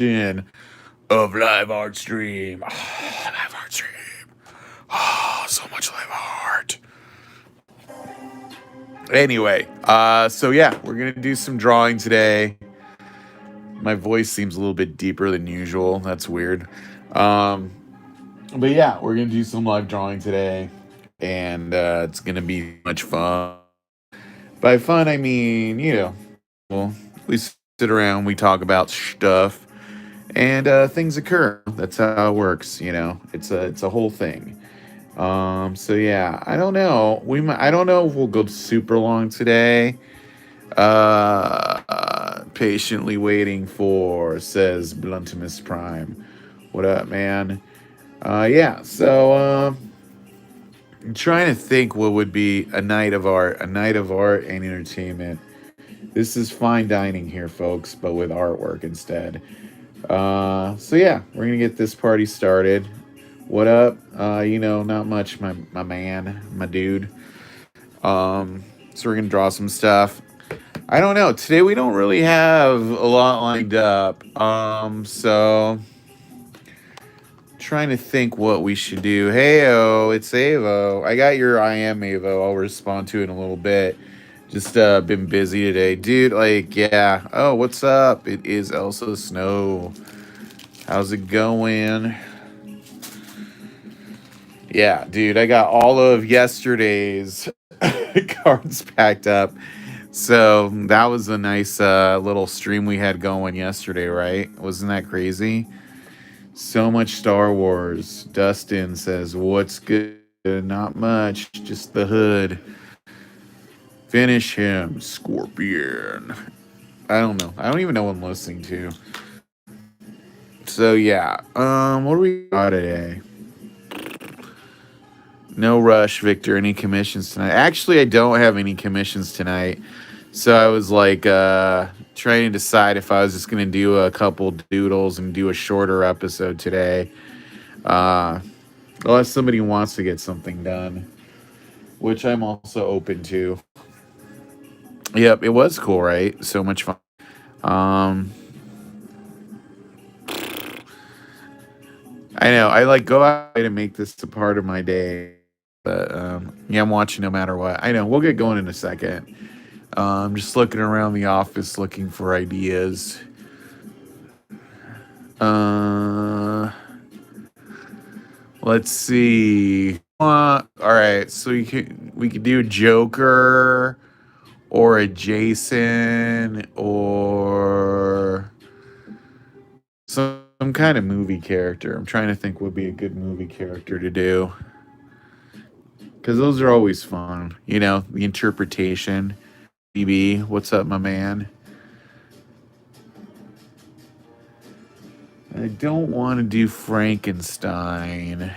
of live art stream. Oh, live art stream. Oh, so much live art. Anyway, so yeah, we're gonna do some drawing today. My voice seems a little bit deeper than usual. That's weird. Um, but yeah, we're gonna do some live drawing today, and it's gonna be much fun. By fun, I mean well, we sit around, we talk about stuff, and things occur. That's how it works. It's a whole thing. So yeah, I don't know. I don't know if we'll go super long today. Patiently waiting for, says Bluntimus Prime. What up, man? Yeah. So I'm trying to think what would be a night of art, and entertainment. This is fine dining here, folks, but with artwork instead. So yeah, we're gonna get this party started. What up? Not much, my man, my dude. So we're gonna draw some stuff. I don't know. Today we don't really have a lot lined up. So trying to think what we should do. Heyo, it's Avo. I got your I am Avo. I'll respond to it in a little bit. Just been busy today, dude. Like, yeah. Oh, what's up? It is Elsa Snow. How's it going? Yeah, dude. I got all of yesterday's cards packed up. So that was a nice little stream we had going yesterday, right? Wasn't that crazy? So much Star Wars. Dustin says, "What's good? Not much. Just the hood. Finish him, Scorpion." I don't know. I don't even know what I'm listening to. So yeah. What do we got today? No rush, Victor. Any commissions tonight? Actually, I don't have any commissions tonight. So I was like trying to decide if I was just going to do a couple doodles and do a shorter episode today. Unless somebody wants to get something done, which I'm also open to. Yep, it was cool, right? So much fun. I know. I like go out to make this a part of my day. But yeah, I'm watching no matter what. I know. We'll get going in a second. I'm just looking around the office looking for ideas. Let's see. All right, so we could do a Joker or a Jason or some kind of movie character. I'm trying to think what would be a good movie character to do. Because those are always fun. The interpretation. BB, what's up, my man? I don't want to do Frankenstein.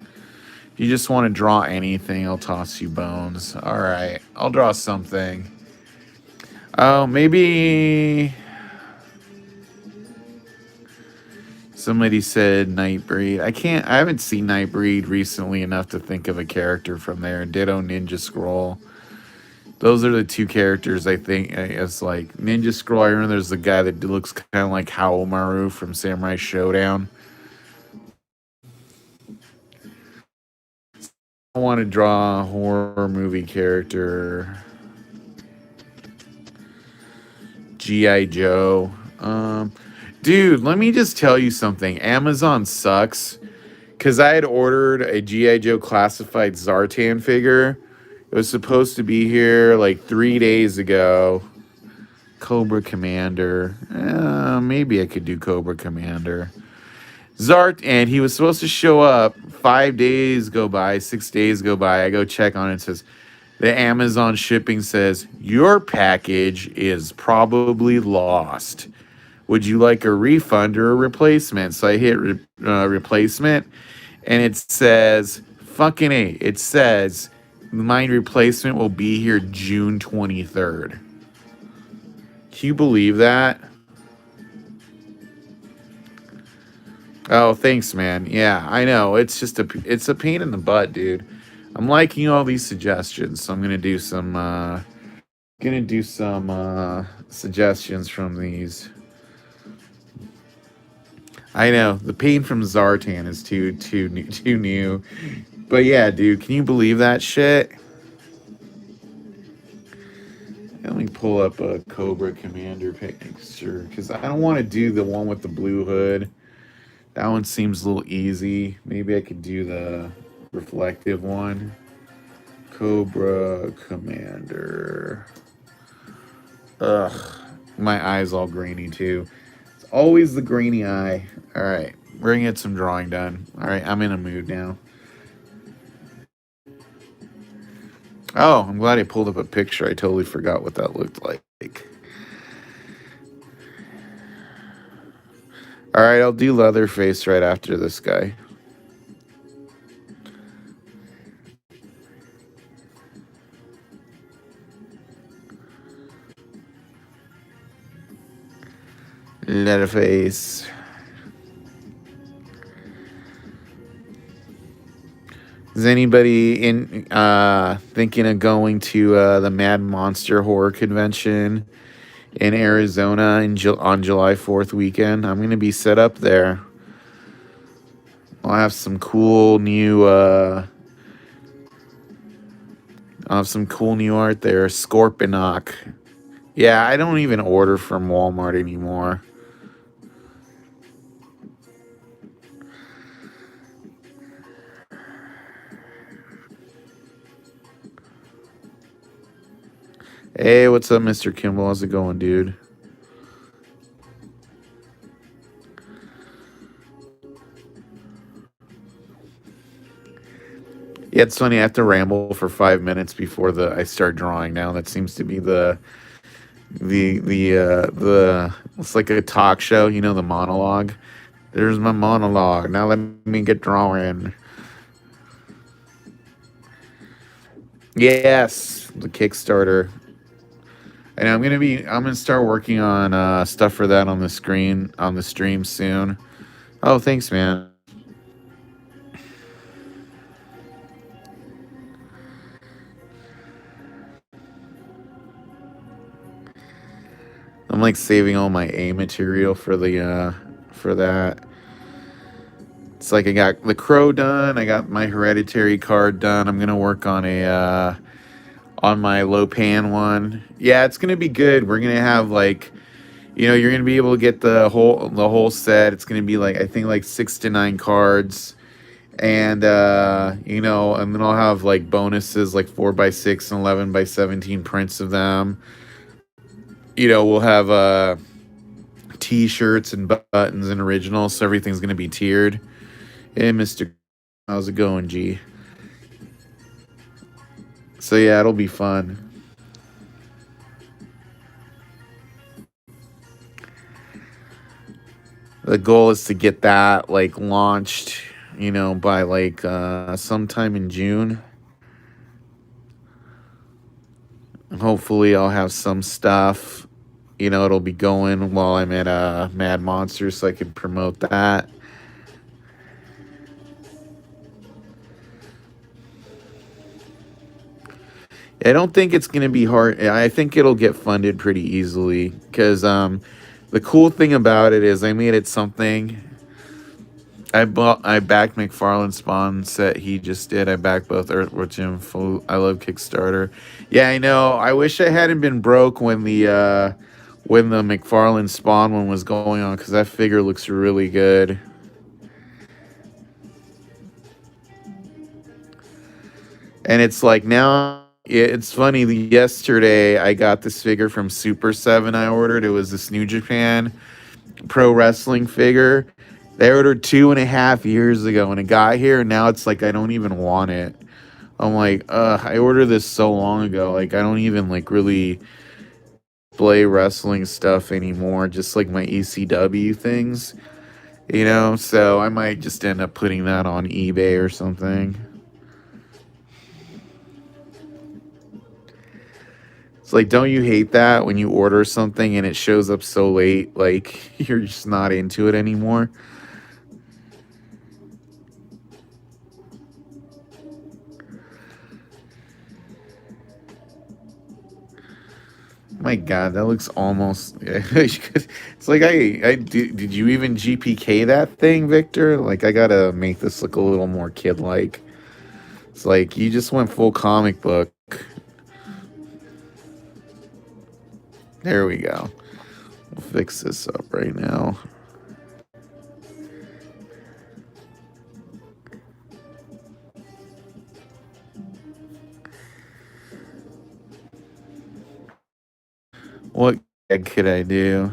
If you just want to draw anything, I'll toss you bones. All right, I'll draw something. Oh, maybe somebody said Nightbreed. I haven't seen Nightbreed recently enough to think of a character from there. Ditto Ninja Scroll. Those are the two characters I think. It's like Ninja Scroll. I remember there's the guy that looks kind of like Haomaru from Samurai Showdown. I want to draw a horror movie character. G.I. Joe. Dude, let me just tell you something. Amazon sucks. Because I had ordered a G.I. Joe classified Zartan figure. It was supposed to be here like 3 days ago. Cobra Commander. Maybe I could do Cobra Commander. And he was supposed to show up. 5 days go by, 6 days go by. I go check on it. It says, the Amazon shipping says, your package is probably lost. Would you like a refund or a replacement? So I hit replacement, and it says, fucking A. It says, my replacement will be here June 23rd. Can you believe that? Oh, thanks, man. Yeah, I know. It's a pain in the butt, dude. I'm liking all these suggestions, so I'm gonna do some suggestions from these. I know the paint from Zartan is too new. But yeah, dude, can you believe that shit? Let me pull up a Cobra Commander picture because I don't want to do the one with the blue hood. That one seems a little easy. Maybe I could do the reflective one. Cobra Commander. Ugh, my eye's all grainy too. It's always the grainy eye. All right, we're gonna get some drawing done. All right, I'm in a mood now. Oh, I'm glad I pulled up a picture. I totally forgot what that looked like. All right, I'll do Leatherface right after this guy. Leatherface. Is anybody in thinking of going to the Mad Monster Horror Convention in Arizona on July 4th weekend? I'm going to be set up there. I'll have some cool new I'll have some cool new art there. Scorponok. Yeah, I don't even order from Walmart anymore. Hey, what's up, Mr. Kimball? How's it going, dude? Yeah, it's funny. I have to ramble for 5 minutes before I start drawing now. That seems to be the it's like a talk show, the monologue. There's my monologue. Now let me get drawing. Yes, the Kickstarter. And I'm gonna start working on stuff for that on the stream soon. Oh, thanks, man. I'm like saving all my A material for that. It's like I got the Crow done. I got my Hereditary card done. I'm gonna work on my Lopan one. Yeah, it's gonna be good. We're gonna have like, you're gonna be able to get the whole set. It's gonna be like I think like 6 to 9 cards, and and then I'll have like bonuses like 4x6 and 11x17 prints of them. We'll have T-shirts and buttons and originals, so everything's gonna be tiered. Hey, Mister, how's it going, G? So yeah, it'll be fun. The goal is to get that like launched, by like sometime in June. Hopefully I'll have some stuff. It'll be going while I'm at Mad Monster so I can promote that. I don't think it's going to be hard. I think it'll get funded pretty easily because the cool thing about it is I made it something. I backed McFarlane Spawn set he just did. I backed both Earthworm Jim. I love Kickstarter. Yeah, I know. I wish I hadn't been broke when the McFarlane Spawn one was going on because that figure looks really good. And it's like now it's funny. Yesterday I got this figure from Super 7 I ordered. It was this New Japan Pro Wrestling figure. They ordered 2.5 years ago and it got here and now it's like I don't even want it. I'm like, I ordered this so long ago. Like I don't even like really play wrestling stuff anymore. Just like my ECW things, So I might just end up putting that on eBay or something. It's like, don't you hate that when you order something and it shows up so late, like you're just not into it anymore? My God, that looks almost. It's like did you even GPK that thing, Victor? Like I gotta make this look a little more kid-like. It's like you just went full comic book. There we go. We'll fix this up right now. What could I do?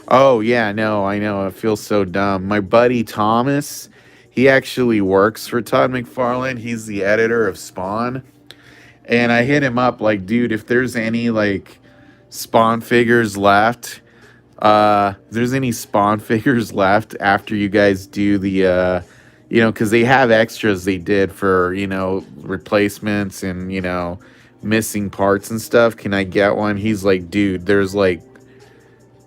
Oh yeah, no, I know. It feels so dumb. My buddy Thomas, he actually works for Todd McFarlane. He's the editor of Spawn. And I hit him up like, dude, if there's any like Spawn figures left, if there's any Spawn figures left after you guys do the because they have extras they did for, replacements and, missing parts and stuff. Can I get one? He's like, dude, there's like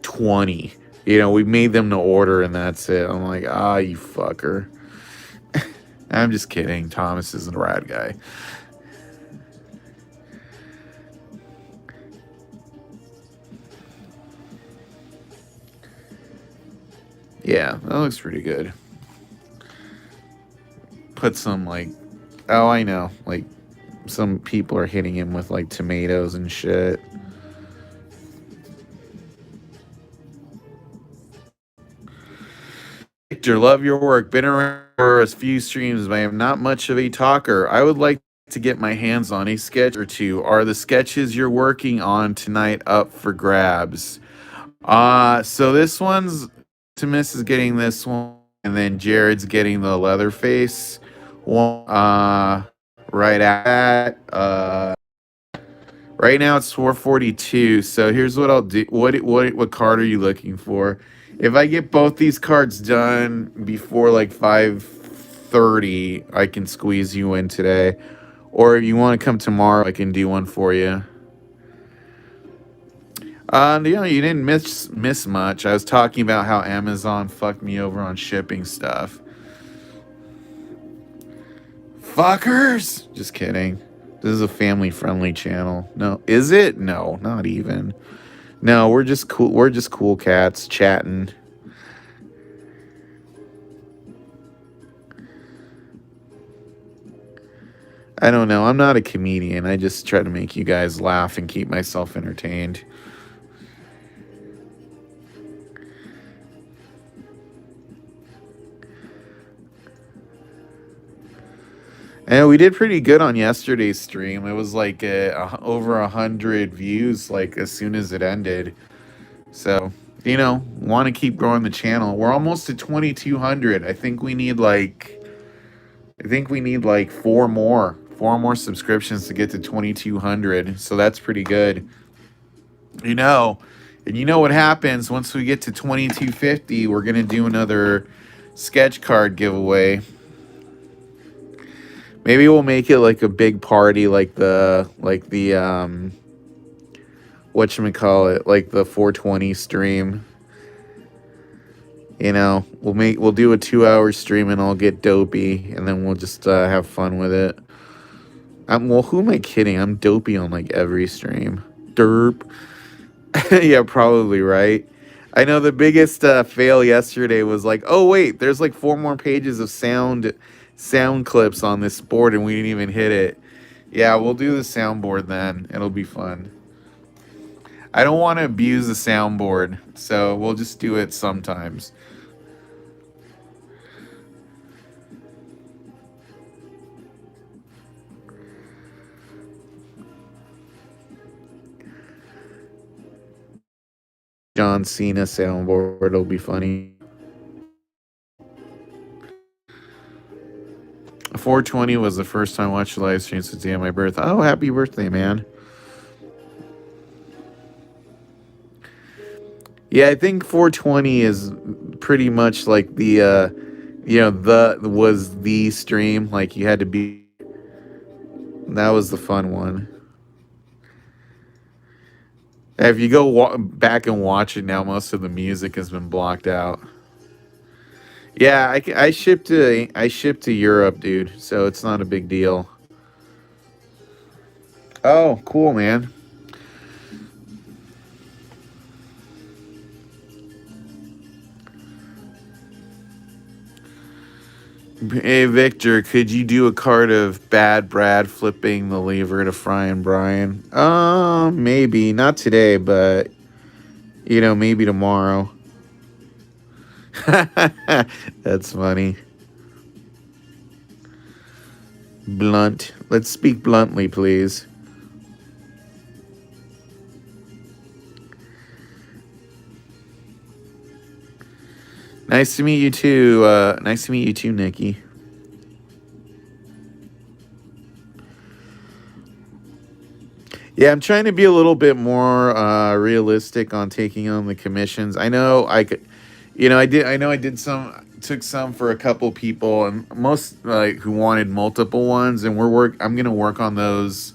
20. We made them to order and that's it. I'm like, you fucker. I'm just kidding. Thomas isn't a rad guy. Yeah, that looks pretty good. Put some like, oh, I know, like some people are hitting him with like tomatoes and shit. Victor, love your work. Been around for a few streams, but I am not much of a talker. I would like to get my hands on a sketch or two. Are the sketches you're working on tonight up for grabs? So this one's Timus is getting this one, and then Jared's getting the Leatherface one. Right at right now it's 442. So here's what I'll do. What card are you looking for? If I get both these cards done before like 5:30, I can squeeze you in today. Or if you want to come tomorrow, I can do one for you. You didn't miss much. I was talking about how Amazon fucked me over on shipping stuff. Fuckers! Just kidding. This is a family-friendly channel. No, is it? No, not even. No, we're just cool. We're just cool cats chatting. I don't know. I'm not a comedian. I just try to make you guys laugh and keep myself entertained. And we did pretty good on yesterday's stream. It was like over 100 views like as soon as it ended. So, want to keep growing the channel. We're almost at 2,200. I think we need like four more subscriptions to get to 2,200. So that's pretty good. And you know what happens once we get to 2,250? We're gonna do another sketch card giveaway. Maybe we'll make it like a big party, like the whatchamacallit, like the 420 stream. We'll do a 2-hour stream and I'll get dopey and then we'll just have fun with it. Well, who am I kidding? I'm dopey on like every stream. Derp. Yeah, probably right. I know the biggest fail yesterday was like, oh wait, there's like 4 more pages of sound clips on this board and we didn't even hit it. Yeah, we'll do the soundboard then. It'll be fun. I don't want to abuse the soundboard, so we'll just do it sometimes. John Cena soundboard, it'll be funny. 420 was the first time I watched the live stream since the day of my birth. Oh, happy birthday, man. Yeah, I think 420 is pretty much like the was the stream. Like you had to be. That was the fun one. If you go back and watch it now, most of the music has been blocked out. Yeah, I ship to Europe, dude. So it's not a big deal. Oh, cool, man. Hey Victor, could you do a card of Bad Brad flipping the lever to Fry and Brian? Maybe not today, but maybe tomorrow. That's funny. Blunt. Let's speak bluntly, please. Nice to meet you too. Nice to meet you too, Nikki. Yeah, I'm trying to be a little bit more realistic on taking on the commissions. I know I could, I did. I know I did some, took some for a couple people, and most like who wanted multiple ones, and I'm gonna work on those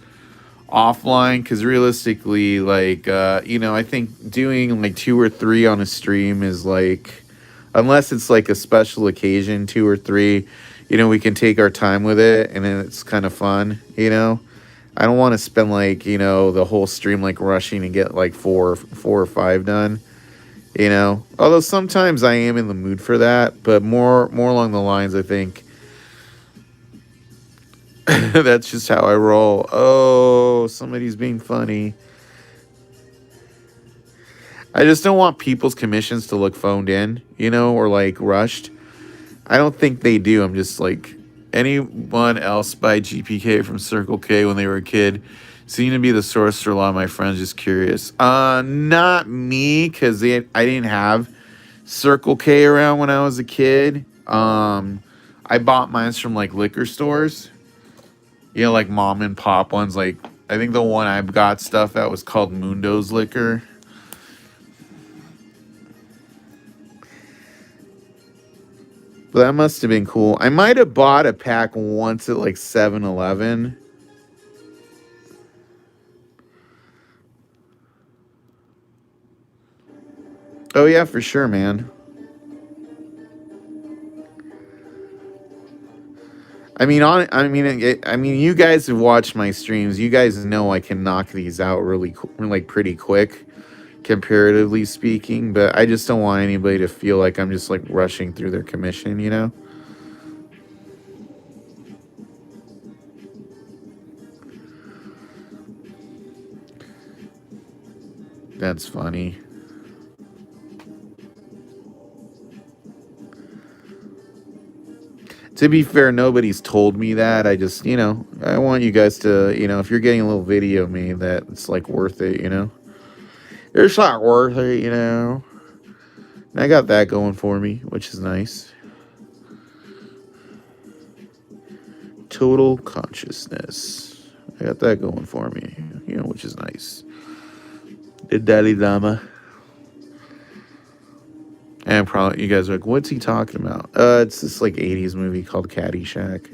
offline because realistically, like, I think doing like two or three on a stream is like, unless it's like a special occasion, two or three, we can take our time with it, and then it's kind of fun. I don't want to spend like the whole stream like rushing to get like four or five done. Although sometimes I am in the mood for that, but more along the lines, I think that's just how I roll. Oh, somebody's being funny. I just don't want people's commissions to look phoned in, or like rushed. I don't think they do. I'm just like, anyone else buy GPK from Circle K when they were a kid? Seem to be the source for a lot of my friends. Just curious. Not me, because I didn't have Circle K around when I was a kid. I bought mine from like liquor stores. Like mom and pop ones. Like I think the one I got stuff at was called Mundo's Liquor. But that must have been cool. I might have bought a pack once at like 7-Eleven. Oh yeah, for sure, man. You guys have watched my streams. You guys know I can knock these out really, like pretty quick, comparatively speaking. But I just don't want anybody to feel like I'm just like rushing through their commission. That's funny. To be fair, nobody's told me that. I just, I want you guys to, if you're getting a little video of me, that it's like worth it. It's not worth it. And I got that going for me, which is nice. Total consciousness. I got that going for me, which is nice. The Dalai Lama. And probably you guys are like, what's he talking about? It's this like 80s movie called Caddyshack.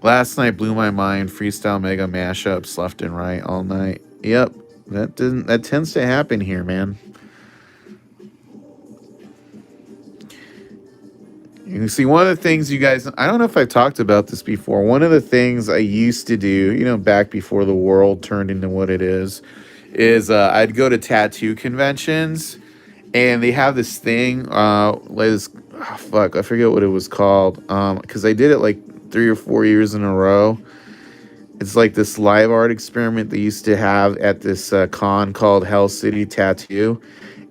Last night blew my mind. Freestyle mega mashups left and right all night. Yep, that tends to happen here, man. You see, one of the things you guys, I don't know if I've talked about this before. One of the things I used to do, back before the world turned into what it is I'd go to tattoo conventions, and they have this thing, I forget what it was called, because I did it like 3 or 4 years in a row. It's like this live art experiment they used to have at this con called Hell City Tattoo.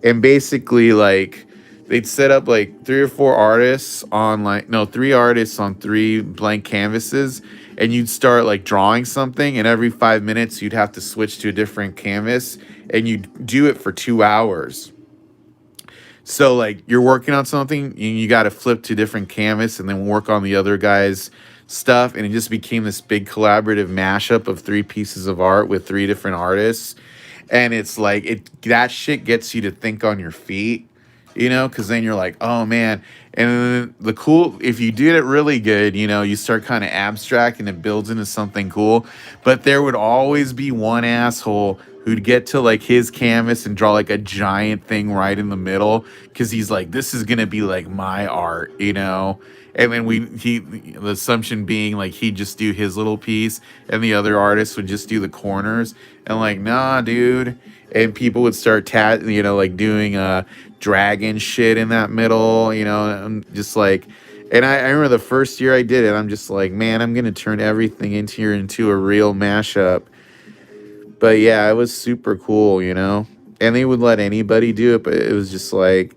And basically, like, they'd set up like three or four artists on like, no, three artists on three blank canvases. And you'd start like drawing something. And every 5 minutes, you'd have to switch to a different canvas. And you'd do it for 2 hours. So like you're working on something and you got to flip to different canvas and then work on the other guy's stuff, and it just became this big collaborative mashup of three pieces of art with three different artists. And it's like that shit gets you to think on your feet, because then you're like, oh man. And then if you did it really good, you start kind of abstract and it builds into something cool. But there would always be one asshole who'd get to like his canvas and draw like a giant thing right in the middle because he's like, this is gonna be like my art, you know. And then the assumption being like he'd just do his little piece and the other artists would just do the corners and like, nah, dude. And people would start like doing dragon shit in that middle, you know, and just like, and I remember the first year I did it, I'm just like, man, I'm gonna turn everything into a real mashup. But yeah, it was super cool, you know. And they would let anybody do it, but it was just like,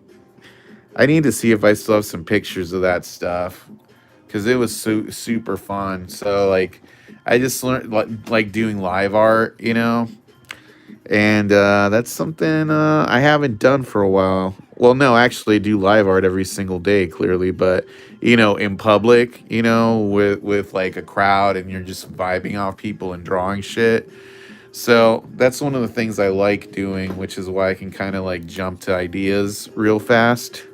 I need to see if I still have some pictures of that stuff because it was super fun. So like, I just learned like doing live art, you know, and that's something I haven't done for a while. Well, no, actually, I do live art every single day, clearly, but you know, in public, you know, with like a crowd, and you're just vibing off people and drawing shit. So that's one of the things I like doing, which is why I can kind of like jump to ideas real fast.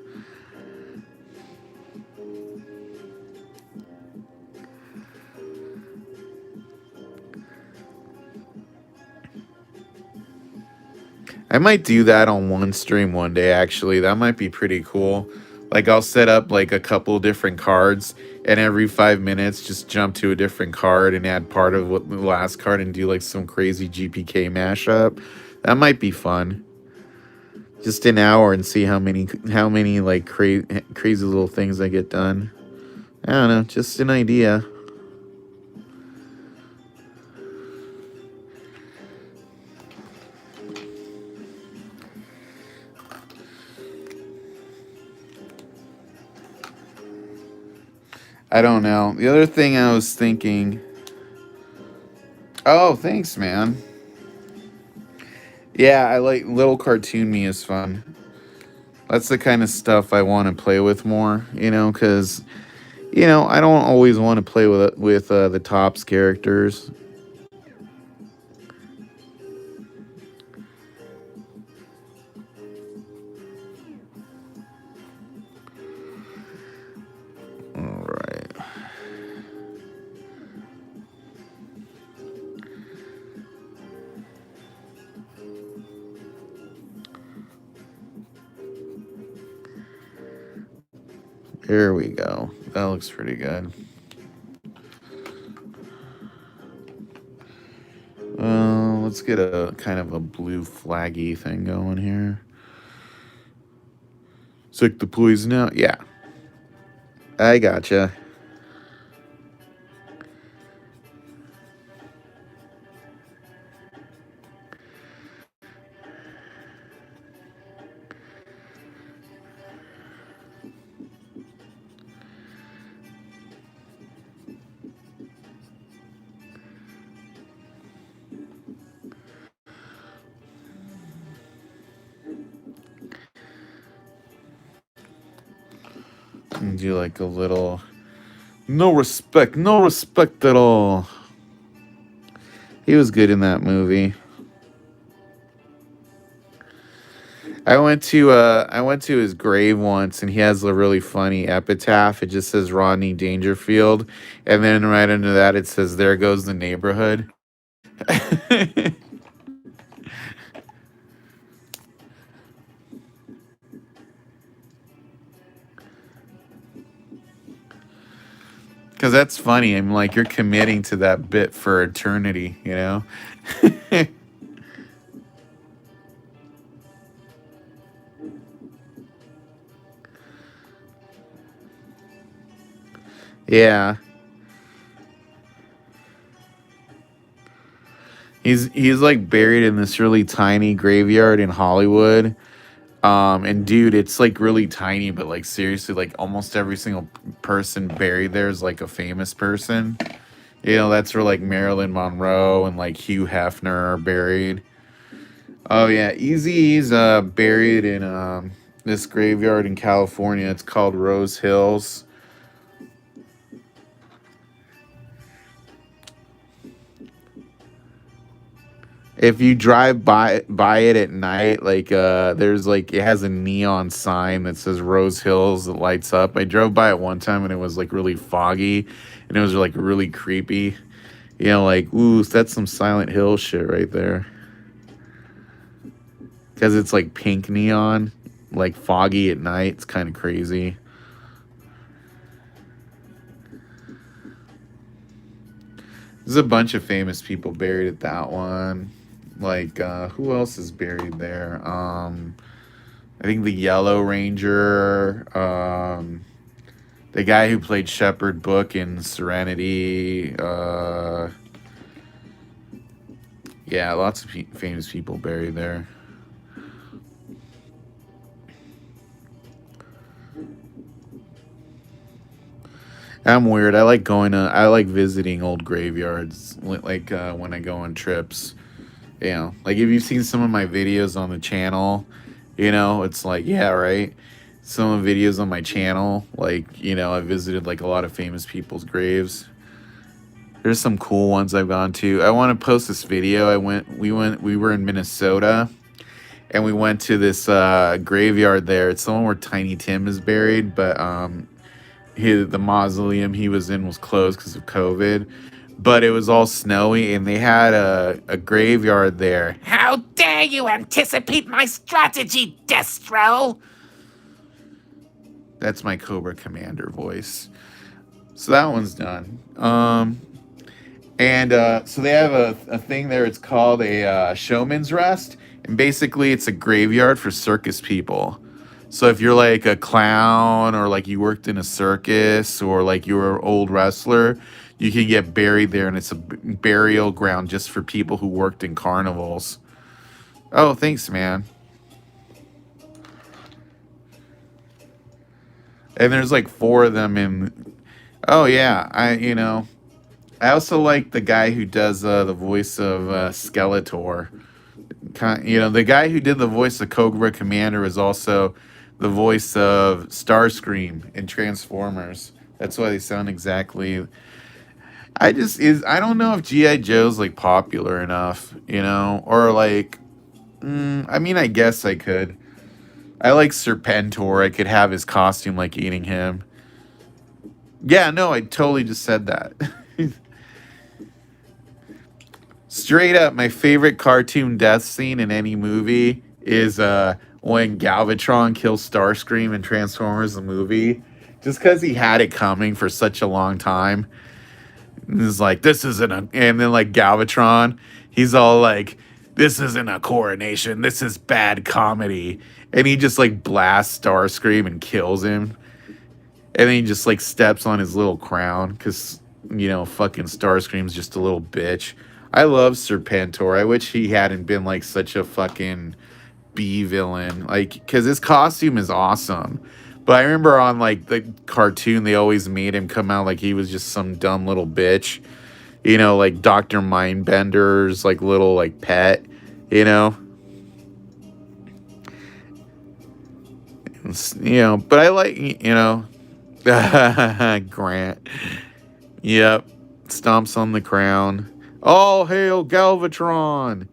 I might do that on one stream one day, actually. That might be pretty cool. Like, I'll set up like a couple different cards, and every 5 minutes, just jump to a different card and add part of what the last card and do like some crazy GPK mashup. That might be fun. Just an hour and see how many like crazy little things I get done. I don't know, just an idea. I don't know. The other thing I was thinking. Oh, thanks, man. Yeah, I like little cartoon me is fun. That's the kind of stuff I want to play with more, you know, because I don't always want to play with the tops characters. All right. There we go. That looks pretty good. Let's get a kind of a blue flaggy thing going here. Sick the poison out. Yeah, I gotcha. And do like a little no respect at all. He was good in that movie. I went to his grave once, and he has a really funny epitaph. It just says Rodney Dangerfield, and then right under that it says "There goes the neighborhood." Because that's funny. I'm like, you're committing to that bit for eternity, you know? Yeah. He's like buried in this really tiny graveyard in Hollywood. And dude, it's like really tiny, but like seriously, like almost every single person buried there is like a famous person. You know, that's where like Marilyn Monroe and like Hugh Hefner are buried. Oh yeah, Eazy-E's buried in this graveyard in California. It's called Rose Hills. If you drive by it at night, like there's like it has a neon sign that says Rose Hills that lights up. I drove by it one time and it was like really foggy and it was like really creepy. You know, like ooh, that's some Silent Hill shit right there. because it's like pink neon, like foggy at night. It's kind of crazy. There's a bunch of famous people buried at that one. Like who else is buried there? I think the Yellow Ranger, the guy who played Shepherd Book in Serenity. Yeah, lots of famous people buried there. I'm weird. I like visiting old graveyards, like when I go on trips. You know, like if you've seen some of my videos on the channel, it's like, yeah, right. Some of the videos on my channel, like, I visited like a lot of famous people's graves. There's some cool ones I've gone to. I want to post this video. We were in Minnesota and we went to this graveyard there. It's the one where Tiny Tim is buried, but the mausoleum he was in was closed because of COVID. But it was all snowy, and they had a graveyard there. How dare you anticipate my strategy, Destro? That's my Cobra Commander voice. So that one's done. And so they have a thing there. It's called a showman's rest, and basically it's a graveyard for circus people. So if you're like a clown or like you worked in a circus or like you were an old wrestler, you can get buried there, and it's a burial ground just for people who worked in carnivals. Oh, thanks, man. And there's like four of them in. Oh yeah, I also like the guy who does the voice of Skeletor. The guy who did the voice of Cobra Commander is also the voice of Starscream in Transformers. That's why they sound exactly. I don't know if GI Joe's like popular enough, or like. I mean, I guess I could. I like Serpentor. I could have his costume like eating him. Yeah, no, I totally just said that. Straight up, my favorite cartoon death scene in any movie is when Galvatron kills Starscream in Transformers the movie. Just because he had it coming for such a long time. And it's like, this isn't a. And then, like, Galvatron, he's all like, this isn't a coronation. This is bad comedy. And he just, like, blasts Starscream and kills him. And then he just, like, steps on his little crown because, fucking Starscream's just a little bitch. I love Serpentor. I wish he hadn't been, like, such a fucking B villain. Like, because his costume is awesome. But I remember on, like, the cartoon, they always made him come out like he was just some dumb little bitch. Like Dr. Mindbender's, like, little, like, pet, but I like, Grant. Yep. Stomps on the crown. All hail Galvatron!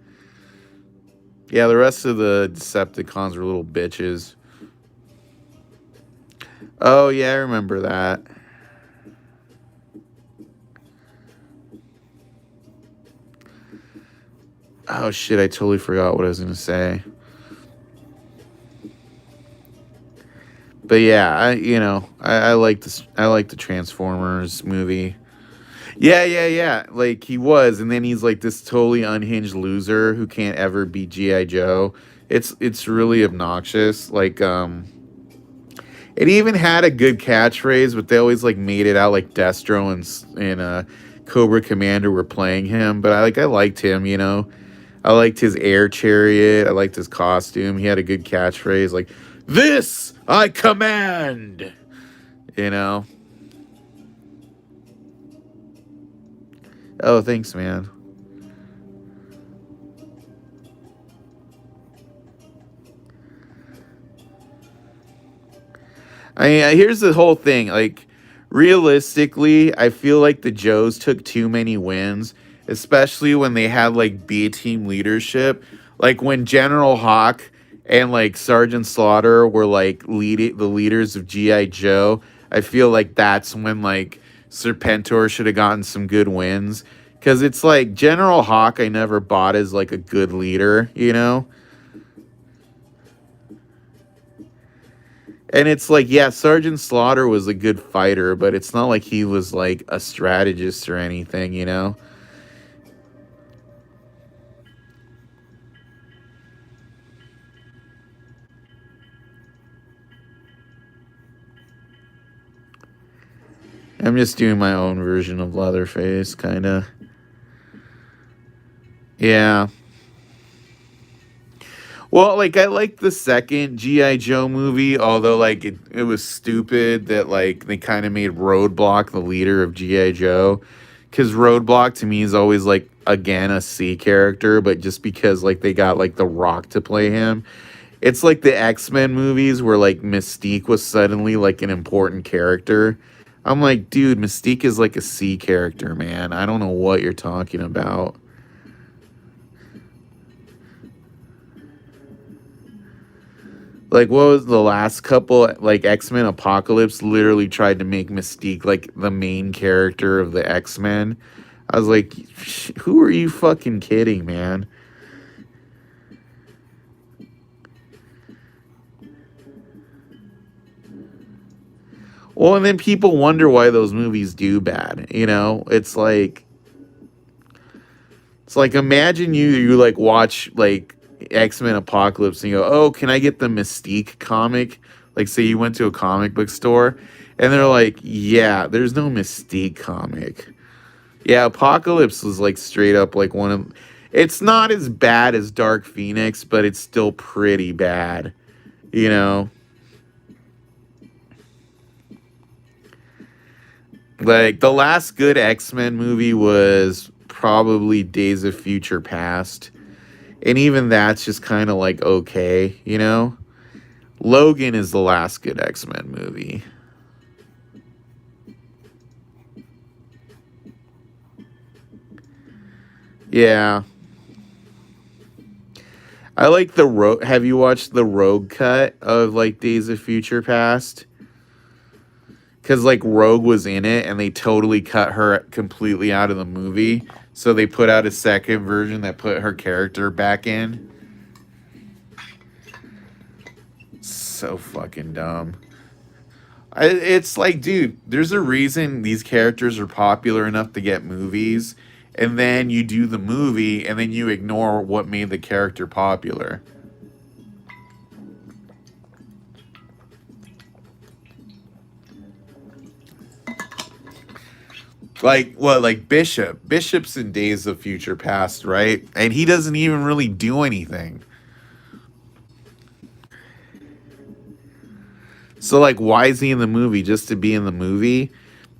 Yeah, the rest of the Decepticons are little bitches. Oh, yeah, I remember that. Oh, shit, I totally forgot what I was going to say. But yeah, I like this. I like the Transformers movie. Yeah. Like he was, and then he's like this totally unhinged loser who can't ever beat GI Joe. It's really obnoxious. Like it even had a good catchphrase, but they always like made it out like Destro and Cobra Commander were playing him. But I liked him. I liked his air chariot. I liked his costume. He had a good catchphrase like, "This I command." Oh, thanks, man. I mean, here's the whole thing. Like, realistically, I feel like the Joes took too many wins, especially when they had like B team leadership. Like when General Hawk and like Sergeant Slaughter were like the leaders of GI Joe. I feel like that's when like Serpentor should have gotten some good wins, because it's like General Hawk I never bought as like a good leader. And it's like, yeah, Sergeant Slaughter was a good fighter, but it's not like he was like a strategist or anything, you know? I'm just doing my own version of Leatherface, kind of. Yeah. Well, like I like the second GI Joe movie, although like it was stupid that like they kind of made Roadblock the leader of GI Joe, because Roadblock to me is always like again a C character, but just because like they got like The Rock to play him, it's like the X-Men movies where like Mystique was suddenly like an important character. I'm like, dude, Mystique is like a C character, man. I don't know what you're talking about. Like, what was the last couple? Like, X Men Apocalypse literally tried to make Mystique like the main character of the X Men. I was like, who are you fucking kidding, man? Well, and then people wonder why those movies do bad. You know, it's like imagine you like watch like X Men Apocalypse and you go, oh, can I get the Mystique comic? Like, say you went to a comic book store, and they're like, yeah, there's no Mystique comic. Yeah, Apocalypse was like straight up like one of. It's not as bad as Dark Phoenix, but it's still pretty bad. You know, like the last good X Men movie was probably Days of Future Past, and even that's just kind of like okay. You know, Logan is the last good X Men movie. Yeah, I like the road. Have you watched the Rogue cut of like Days of Future Past? Because like Rogue was in it and they totally cut her completely out of the movie. So they put out a second version that put her character back in. So fucking dumb. It's like, dude, there's a reason these characters are popular enough to get movies, and then you do the movie, and then you ignore what made the character popular. Like what? Like Bishop. Bishop's in Days of Future Past, right? And he doesn't even really do anything. So like, why is he in the movie just to be in the movie?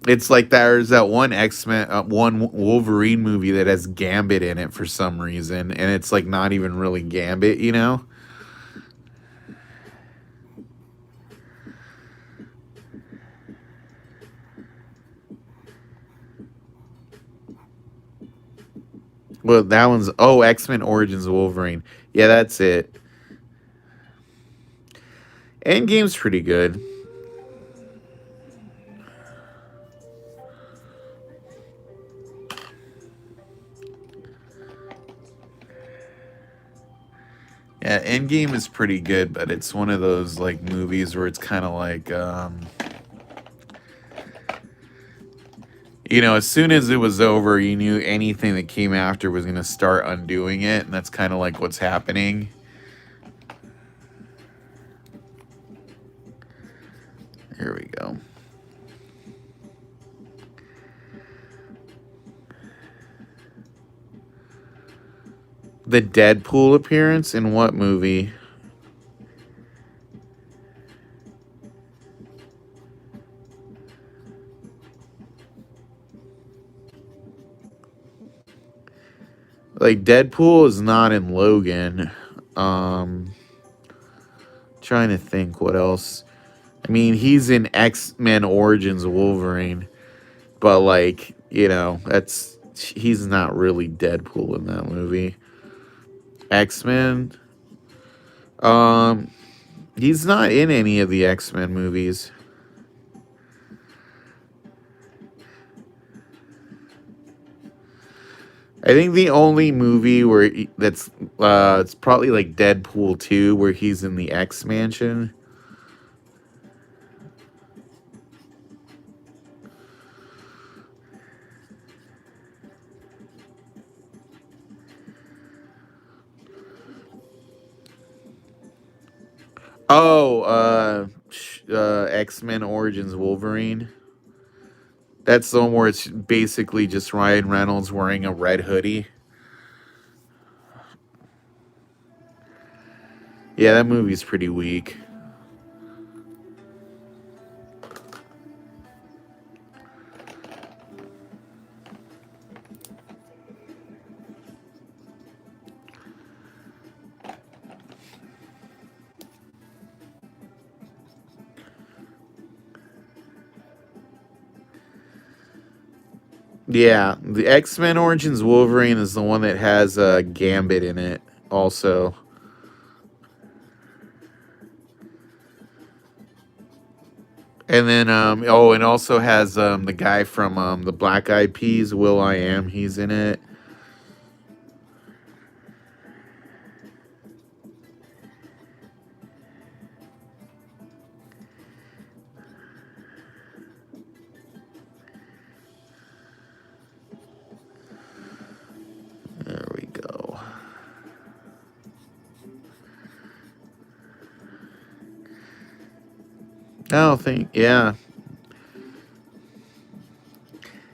It's like there's that one X Men, one Wolverine movie that has Gambit in it for some reason, and it's like not even really Gambit, you know? Well, that one's X Men Origins of Wolverine. Yeah, that's it. Endgame's pretty good. Yeah, Endgame is pretty good, but it's one of those like movies where it's kind of like, you know, as soon as it was over, you knew anything that came after was going to start undoing it, and that's kind of like what's happening. Here we go. The Deadpool appearance in what movie? Like Deadpool is not in Logan. Um Trying to think what else. I mean, he's in X-Men Origins of Wolverine, but like, you know, that's he's not really Deadpool in that movie. X-Men um he's not in any of the X-Men movies. I think the only movie where that's it's probably like Deadpool 2 where he's in the X Mansion. Oh, X-Men Origins Wolverine. That's the one where it's basically just Ryan Reynolds wearing a red hoodie. Yeah, that movie's pretty weak. Yeah, the X-Men Origins Wolverine is the one that has Gambit in it also. And then oh, and also has the guy from the Black Eyed Peas, Will I Am, he's in it. There we go. I don't think, yeah.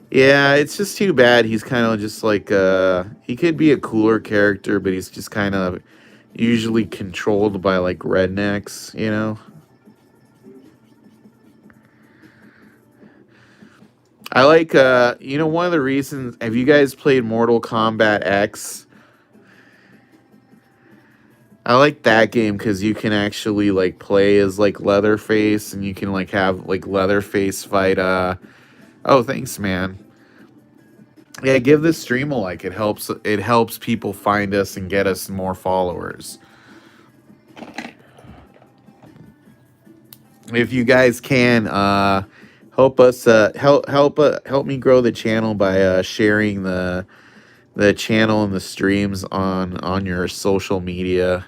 Yeah, it's just too bad he's kind of just like he could be a cooler character, but he's just kind of usually controlled by like rednecks, you know. I like you know, one of the reasons, have you guys played Mortal Kombat X? I like that game cuz you can actually like play as like Leatherface and you can like have like Leatherface fight oh, thanks man. Yeah, give this stream a like. It helps people find us and get us more followers. If you guys can help us help me grow the channel by sharing the channel and the streams on your social media,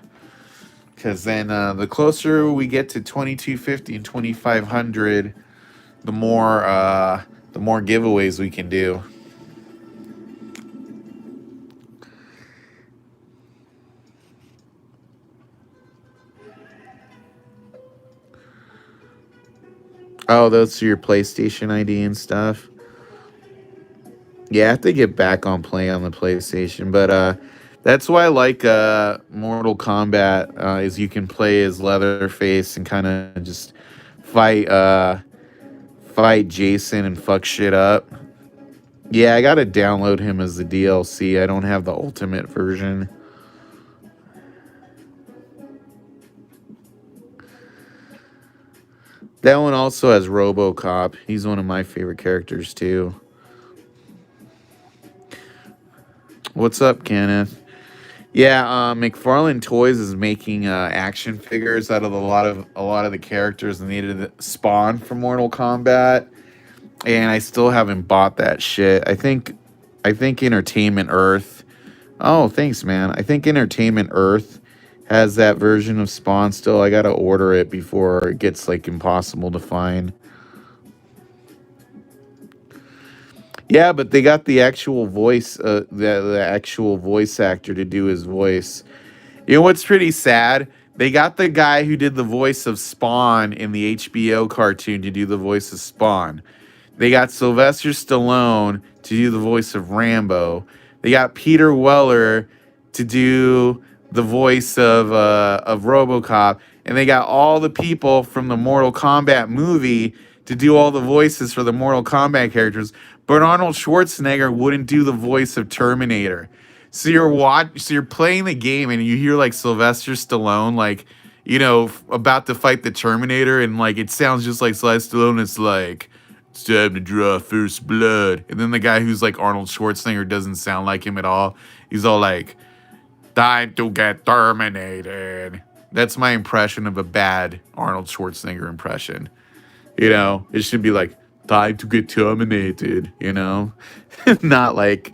cuz then the closer we get to 2250 and 2500, the more giveaways we can do. Oh, those are your PlayStation ID and stuff. Yeah, I have to get back on play on the PlayStation, but that's why I like Mortal Kombat is you can play as Leatherface and kind of just fight fight Jason and fuck shit up. Yeah, I got to download him as the DLC. I don't have the ultimate version. That one also has RoboCop. He's one of my favorite characters too. What's up, Kenneth? Yeah, McFarlane Toys is making action figures out of a lot of the characters that needed to spawn from Mortal Kombat, and I still haven't bought that shit. I think Entertainment Earth. Oh, thanks, man. I think Entertainment Earth has that version of Spawn still. I gotta order it before it gets like impossible to find. Yeah, but they got the actual voice, the actual voice actor to do his voice. You know what's pretty sad? They got the guy who did the voice of Spawn in the HBO cartoon to do the voice of Spawn. They got Sylvester Stallone to do the voice of Rambo. They got Peter Weller to do the voice of RoboCop, and they got all the people from the Mortal Kombat movie to do all the voices for the Mortal Kombat characters. But Arnold Schwarzenegger wouldn't do the voice of Terminator. So you're playing the game and you hear like Sylvester Stallone like, you know, about to fight the Terminator, and like it sounds just like Sylvester Stallone. It's like, it's time to draw first blood. And then the guy who's like Arnold Schwarzenegger doesn't sound like him at all. He's all like, time to get terminated. That's my impression of a bad Arnold Schwarzenegger impression. You know, it should be like, time to get terminated, you know? Not like,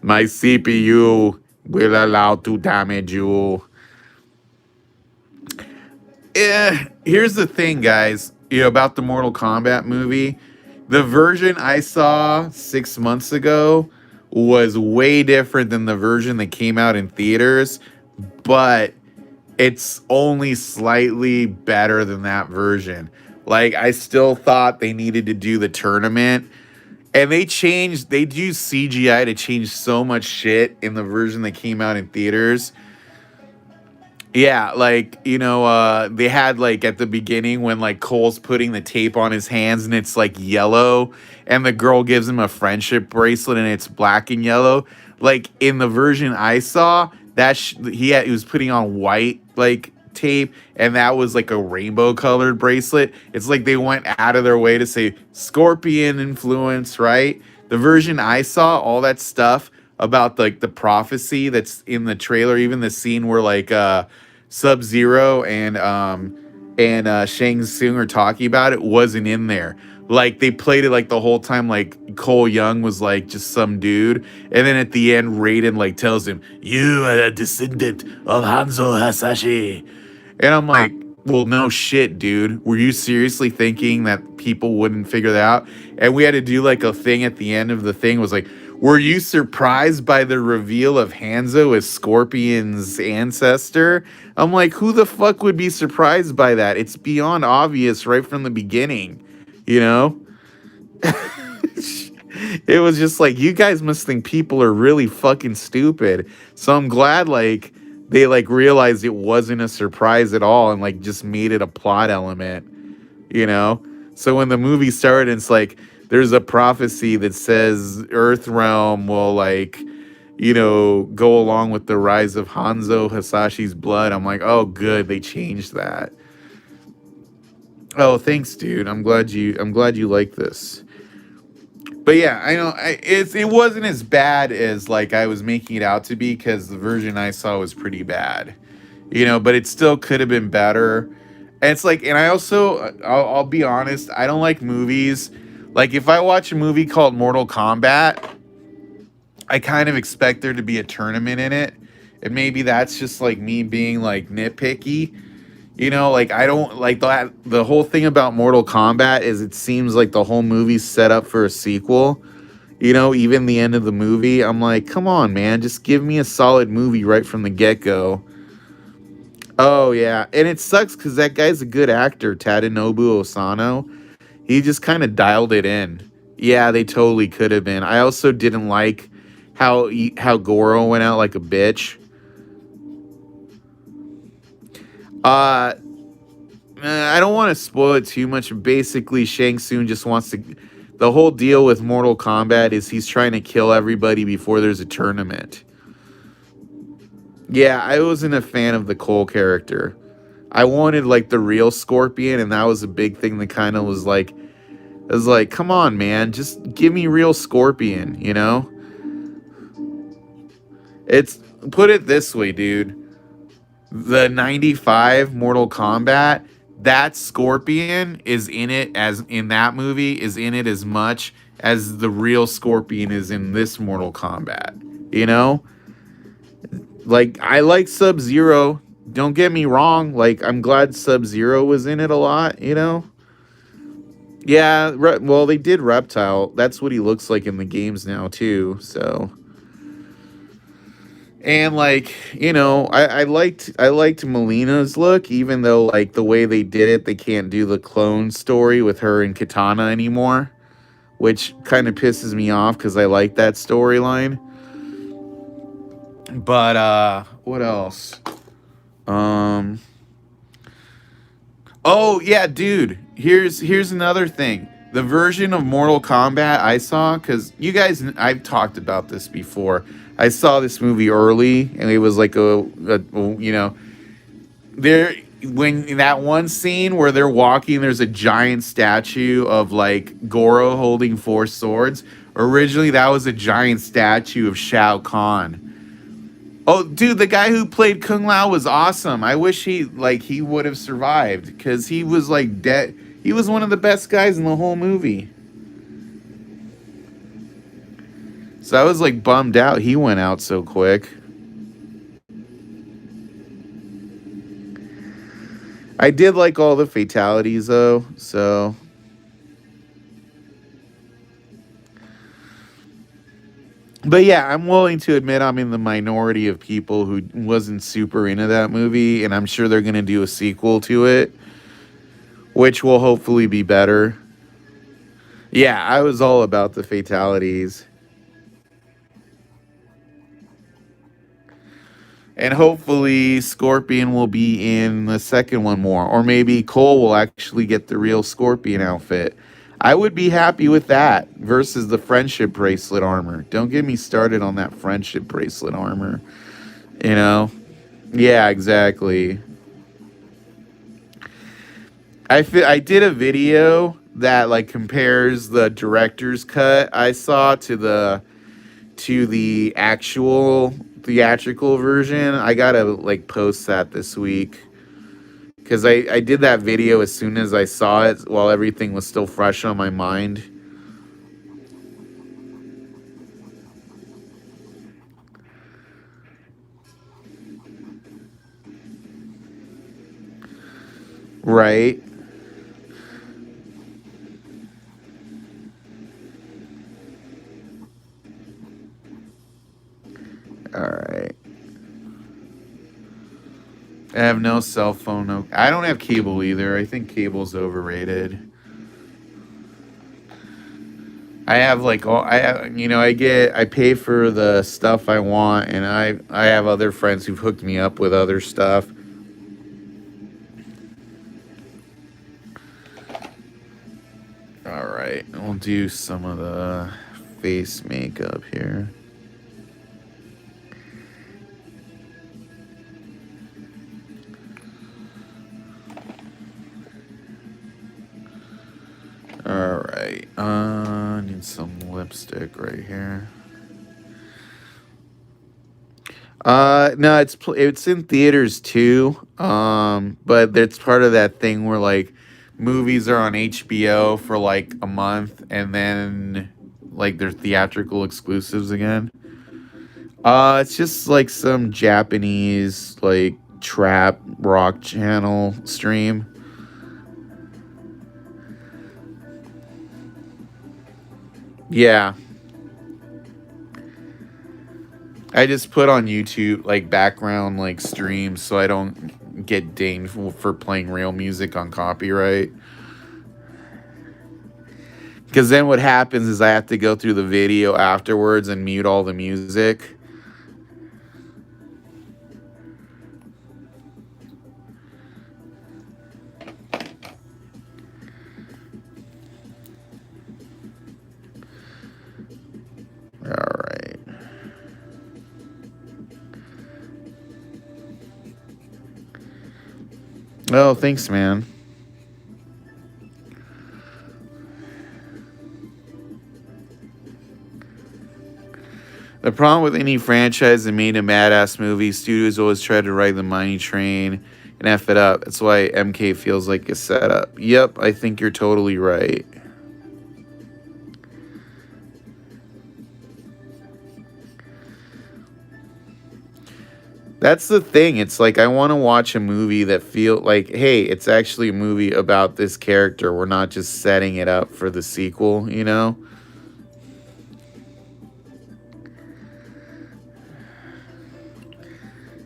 my CPU will allow to damage you. Here's the thing, guys. You know, about the Mortal Kombat movie. The version I saw 6 months ago was way different than the version that came out in theaters. But It's only slightly better than that version. Like I still thought they needed to do the tournament, and they do CGI to change so much shit in the version that came out in theaters. Yeah, like, they had like at the beginning when like Cole's putting the tape on his hands and it's like yellow, and the girl gives him a friendship bracelet and it's black and yellow. Like in the version I saw, he was putting on white like tape, and that was like a rainbow colored bracelet. It's like they went out of their way to say Scorpion influence, right? The version I saw, all that stuff about like the prophecy that's in the trailer, even the scene where like Sub Zero and Shang Tsung are talking about it, wasn't in there. Like they played it like the whole time, like Cole Young was like just some dude, and then at the end, Raiden like tells him, "You are a descendant of Hanzo Hasashi," and I'm like, "Well, no shit, dude. Were you seriously thinking that people wouldn't figure that out?" And we had to do like a thing at the end of the thing was like, were you surprised by the reveal of Hanzo as Scorpion's ancestor? I'm like, who the fuck would be surprised by that? It's beyond obvious right from the beginning, you know? It was just like, you guys must think people are really fucking stupid. So I'm glad like they like realized it wasn't a surprise at all and like just made it a plot element, you know? So when the movie started, it's like there's a prophecy that says Earth Realm will like, go along with the rise of Hanzo Hasashi's blood. I'm like, oh, good, they changed that. Oh, thanks, dude. I'm glad you like this. But yeah, I know it wasn't as bad as like I was making it out to be because the version I saw was pretty bad, but it still could have been better. And it's like, and I also, I'll be honest, I don't like movies. Like if I watch a movie called Mortal Kombat, I kind of expect there to be a tournament in it. And maybe that's just like me being like nitpicky. Like I don't like that. The whole thing about Mortal Kombat is it seems like the whole movie's set up for a sequel. Even the end of the movie, I'm like, come on, man, just give me a solid movie right from the get go. Oh yeah, and it sucks because that guy's a good actor, Tadanobu Osano. He just kind of dialed it in. Yeah, they totally could have been. I also didn't like how Goro went out like a bitch. Uh, I don't want to spoil it too much. Basically, Shang Tsung just wants to. The whole deal with Mortal Kombat is he's trying to kill everybody before there's a tournament. Yeah, I wasn't a fan of the Cole character. I wanted like the real Scorpion, and that was a big thing that kind of was like, I was like, come on, man, just give me real Scorpion, It's put it this way, dude. The 95 Mortal Kombat, that Scorpion is in it as in that movie is in it as much as the real Scorpion is in this Mortal Kombat. You know? Like I like Sub-Zero. Don't get me wrong, like I'm glad Sub-Zero was in it a lot. Yeah, well they did Reptile. That's what he looks like in the games now too, so and like, I liked Melina's look, even though like the way they did it, they can't do the clone story with her and Katana anymore, which kind of pisses me off because I like that storyline. But what else? Um Oh yeah, dude. Here's another thing. The version of Mortal Kombat I saw, because you guys, I've talked about this before. I saw this movie early, and it was like there when in that one scene where they're walking, there's a giant statue of like Goro holding four swords. Originally, that was a giant statue of Shao Kahn. Oh, dude, the guy who played Kung Lao was awesome. I wish he would have survived because he was like dead. He was one of the best guys in the whole movie. So I was like bummed out he went out so quick. I did like all the fatalities though, so But yeah, I'm willing to admit I'm in the minority of people who wasn't super into that movie, and I'm sure they're going to do a sequel to it, which will hopefully be better. Yeah, I was all about the fatalities. And hopefully Scorpion will be in the second one more. Or maybe Cole will actually get the real Scorpion outfit. I would be happy with that versus the friendship bracelet armor. Don't get me started on that friendship bracelet armor. You know? Yeah, exactly. I did a video that like compares the director's cut I saw to the actual theatrical version. I gotta like post that this week because I did that video as soon as I saw it while everything was still fresh on my mind. Right. All right. I have no cell phone. No, I don't have cable either. I think cable's overrated. I have like all I have, I pay for the stuff I want, and I have other friends who've hooked me up with other stuff. All right, we'll do some of the face makeup here. All right, need some lipstick right here. No, it's in theaters too. But it's part of that thing where like movies are on HBO for like a month and then like they're theatrical exclusives again. It's just like some Japanese like trap rock channel stream. Yeah, I just put on YouTube like background like streams so I don't get dinged for playing real music on copyright. Because then what happens is I have to go through the video afterwards and mute all the music. All right. Oh, thanks, man. The problem with any franchise that made a badass movie, studios always try to ride the money train and F it up. That's why MK feels like a setup. Yep, I think you're totally right. That's the thing. It's like I want to watch a movie that feel like, hey, it's actually a movie about this character. We're not just setting it up for the sequel, you know?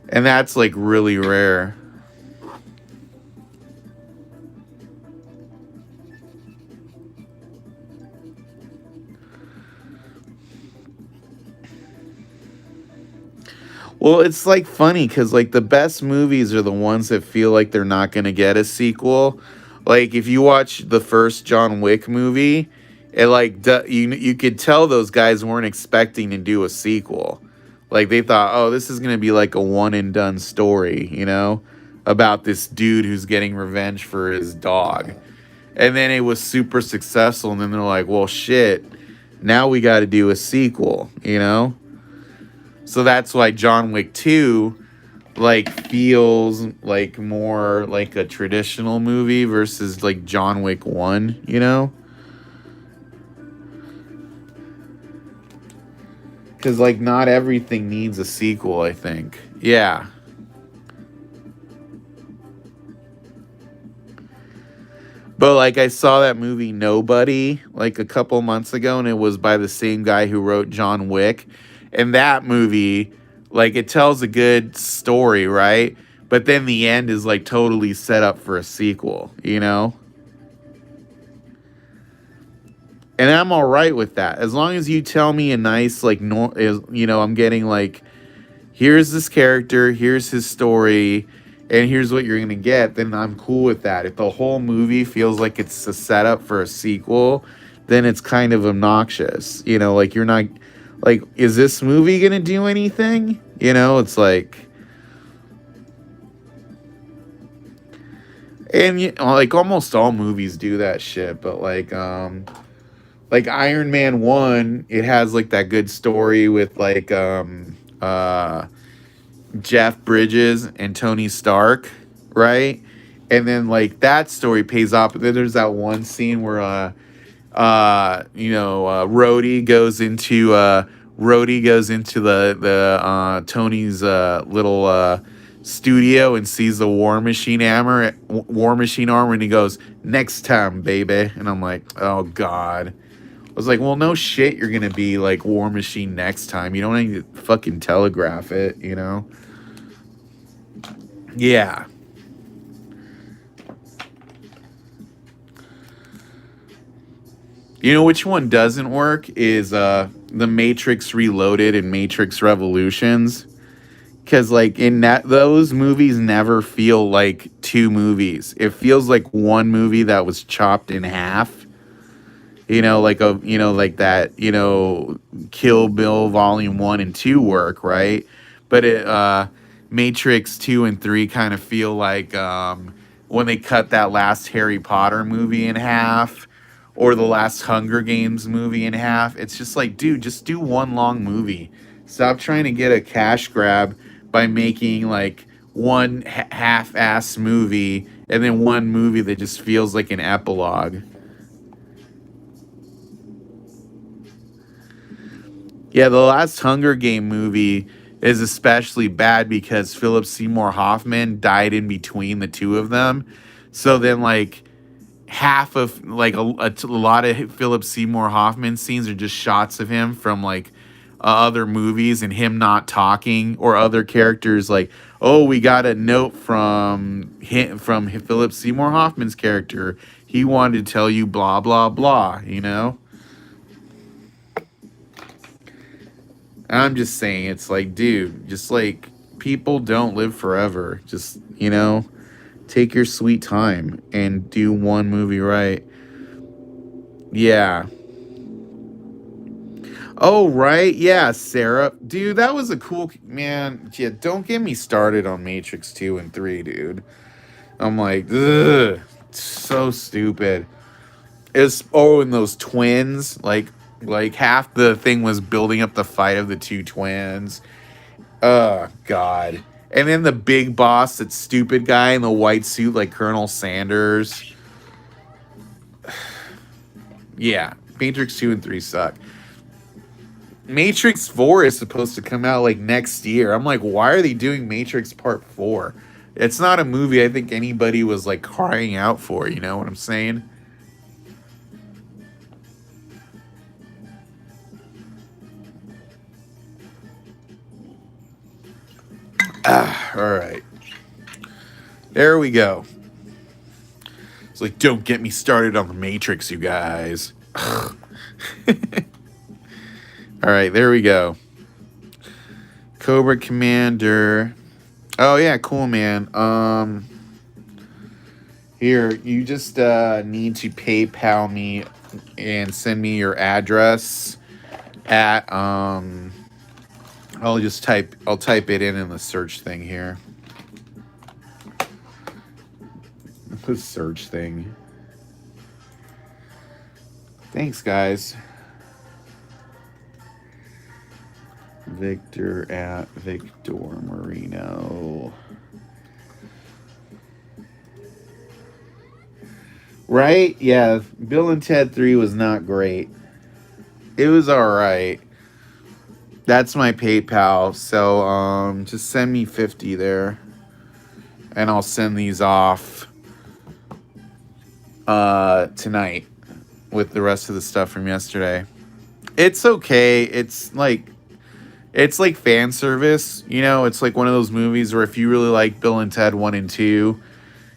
And that's like really rare. Well, it's like funny because like the best movies are the ones that feel like they're not going to get a sequel. Like if you watch the first John Wick movie, it like you could tell those guys weren't expecting to do a sequel. Like they thought, oh, this is going to be like a one and done story, about this dude who's getting revenge for his dog. And then it was super successful, and then they're like, well, shit, now we got to do a sequel. So that's why John Wick 2 like feels like more like a traditional movie versus like John Wick 1. Cuz like not everything needs a sequel, I think. Yeah. But like I saw that movie Nobody like a couple months ago, and it was by the same guy who wrote John Wick. And that movie, like, it tells a good story, right? But then the end is like totally set up for a sequel, you know? And I'm all right with that. As long as you tell me a nice, like, no, is, you know, I'm getting like, here's this character, here's his story, and here's what you're going to get, then I'm cool with that. If the whole movie feels like it's a setup for a sequel, then it's kind of obnoxious. You know, like, you're not, like, is this movie going to do anything? You know, it's like, and like almost all movies do that shit, but like Iron Man 1, it has like that good story with like Jeff Bridges and Tony Stark, right? And then like that story pays off, but then there's that one scene where Rhodey goes into the Tony's little studio and sees the War Machine armor, and he goes, "Next time, baby." And I'm like, "Oh God." I was like, "Well, no shit, you're gonna be like War Machine next time. You don't need to fucking telegraph it, you know?" Yeah. You know which one doesn't work is The Matrix Reloaded and Matrix Revolutions. Cause like in that those movies never feel like two movies. It feels like one movie that was chopped in half. Like that, Kill Bill Volume 1 and 2 work, right? But Matrix 2 and 3 kind of feel like when they cut that last Harry Potter movie in half or the last Hunger Games movie in half. It's just like, dude, just do one long movie. Stop trying to get a cash grab by making like one half-ass movie and then one movie that just feels like an epilogue. Yeah, the last Hunger Game movie is especially bad because Philip Seymour Hoffman died in between the two of them. So then, like, half of, like, a lot of Philip Seymour Hoffman scenes are just shots of him from, like, other movies and him not talking, or other characters, like, oh, we got a note from Philip Seymour Hoffman's character. He wanted to tell you blah, blah, blah, you know? I'm just saying, it's like, dude, just like, people don't live forever. Just, take your sweet time and do one movie right. Yeah. Oh, right. Yeah, Sarah. Dude, that was a cool, man. Yeah, don't get me started on Matrix 2 and 3, dude. I'm like, ugh, so stupid. And those twins, like half the thing was building up the fight of the two twins. Oh God. And then the big boss, that stupid guy in the white suit, like Colonel Sanders. Yeah, Matrix 2 and 3 suck. Matrix 4 is supposed to come out like next year. I'm like, why are they doing Matrix Part 4? It's not a movie I think anybody was like crying out for, you know what I'm saying? All right. There we go. It's like, don't get me started on the Matrix, you guys. All right, there we go. Cobra Commander. Oh yeah, cool, man. Here, you just need to PayPal me and send me your address at I'll type it in the search thing here. The search thing. Thanks, guys. Victor at Victor Moreno. Right? Yeah, Bill and Ted 3 was not great. It was alright. That's my PayPal. So just send me 50 there. And I'll send these off tonight with the rest of the stuff from yesterday. It's okay. It's like, It's like fan service, you know. It's like one of those movies where if you really like Bill and Ted 1 and 2,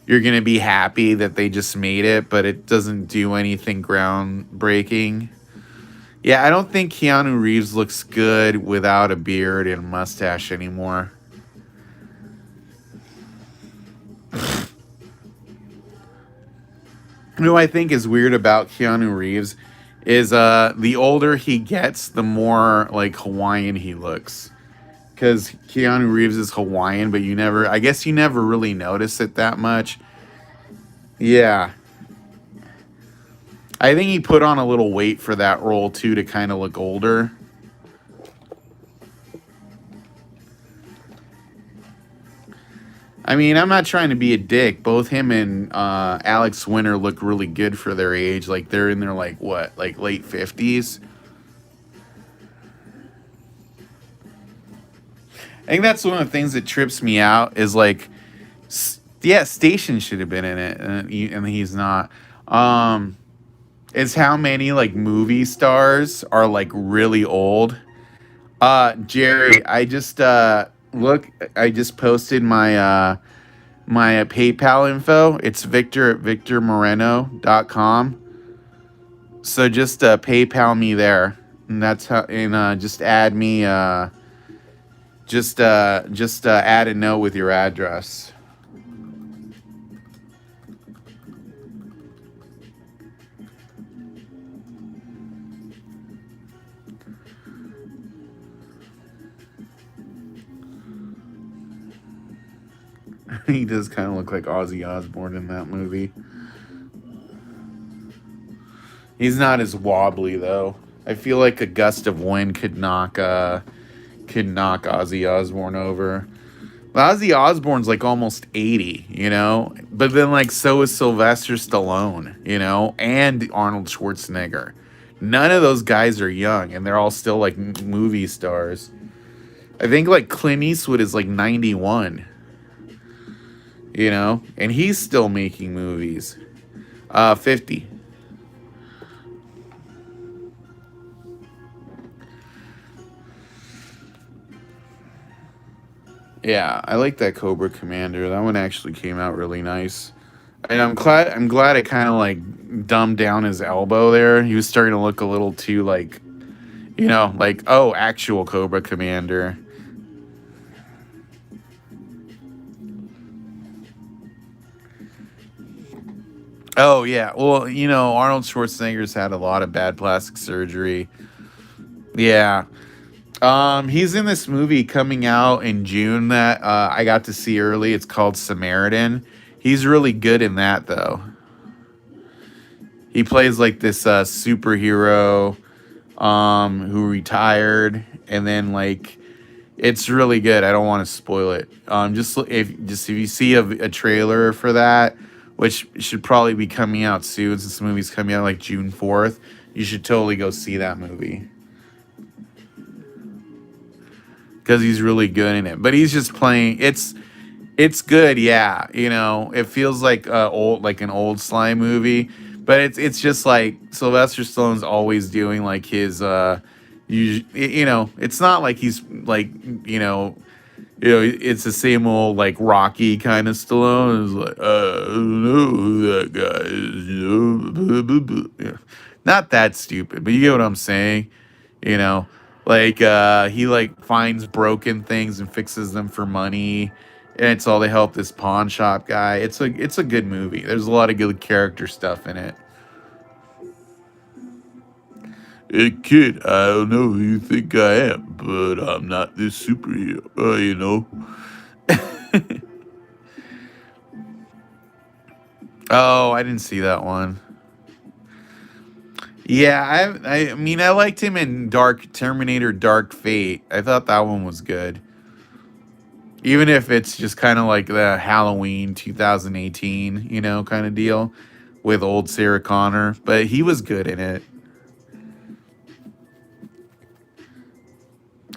you're gonna be happy that they just made it, but it doesn't do anything groundbreaking. Yeah, I don't think Keanu Reeves looks good without a beard and mustache anymore. You know what I think is weird about Keanu Reeves is the older he gets, the more like Hawaiian he looks. Because Keanu Reeves is Hawaiian, but I guess you never really notice it that much. Yeah. I think he put on a little weight for that role too to kind of look older. I mean, I'm not trying to be a dick. Both him and Alex Winter look really good for their age. Like they're in their like what, like late 50s. I think that's one of the things that trips me out is like, yeah, Station should have been in it, and he's not. Um, is how many like movie stars are like really old. Jerry, I just posted my PayPal info. It's Victor at victormoreno.com. So just PayPal me there. And that's how and just add me just add a note with your address. He does kind of look like Ozzy Osbourne in that movie. He's not as wobbly though. I feel like a gust of wind could knock Ozzy Osbourne over. Ozzy Osbourne's like almost 80, you know? But then like so is Sylvester Stallone, you know, and Arnold Schwarzenegger. None of those guys are young and they're all still like movie stars. I think like Clint Eastwood is like 91, you know, and he's still making movies. 50. Yeah, I like that Cobra Commander. That one actually came out really nice. And I'm glad it kind of like dumbed down his elbow there. He was starting to look a little too like, you know, like oh, actual Cobra Commander. Oh yeah. Well, you know, Arnold Schwarzenegger's had a lot of bad plastic surgery. Yeah. He's in this movie coming out in June that I got to see early. It's called Samaritan. He's really good in that though. He plays like this superhero who retired and then like it's really good. I don't want to spoil it. If you see a trailer for that, which should probably be coming out soon since the movie's coming out like June 4th, you should totally go see that movie because he's really good in it. But he's just playing. It's good, yeah. You know, it feels like like an old slime movie, but it's just like Sylvester Stallone's always doing like his you know, it's not like he's like you know, it's the same old like Rocky kind of Stallone. It's like I don't know who that guy is. Yeah. Not that stupid, but you get what I'm saying. You know, like he like finds broken things and fixes them for money, and it's all to help this pawn shop guy. It's a good movie. There's a lot of good character stuff in it. Hey kid, I don't know who you think I am, but I'm not this superhero. You know. Oh, I didn't see that one. Yeah, I mean I liked him in Dark Terminator Dark Fate. I thought that one was good. Even if it's just kind of like the Halloween 2018, you know, kind of deal with old Sarah Connor, but he was good in it.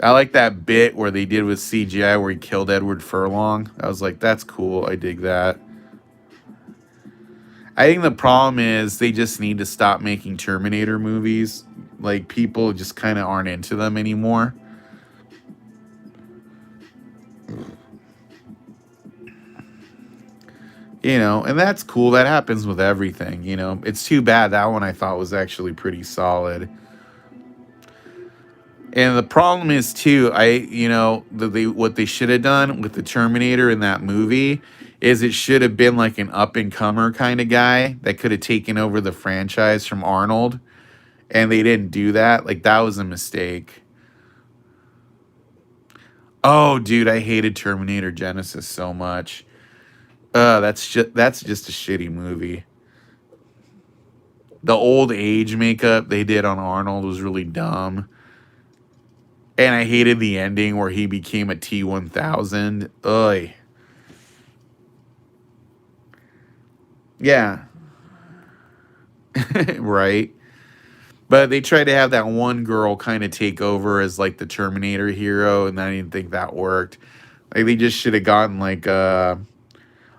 I like that bit where they did with CGI where he killed Edward Furlong. I was like, that's cool. I dig that. I think the problem is they just need to stop making Terminator movies. Like people just kind of aren't into them anymore. And that's cool. That happens with everything. It's too bad that one I thought was actually pretty solid. And the problem is too, what they should have done with the Terminator in that movie is it should have been like an up and comer kind of guy that could have taken over the franchise from Arnold, and they didn't do that. Like that was a mistake. Oh, dude, I hated Terminator Genesis so much. That's just a shitty movie. The old age makeup they did on Arnold was really dumb. And I hated the ending where he became a T-1000. Ugh. Yeah. Right. But they tried to have that one girl kind of take over as like the Terminator hero, and I didn't think that worked. Like they just should have gotten like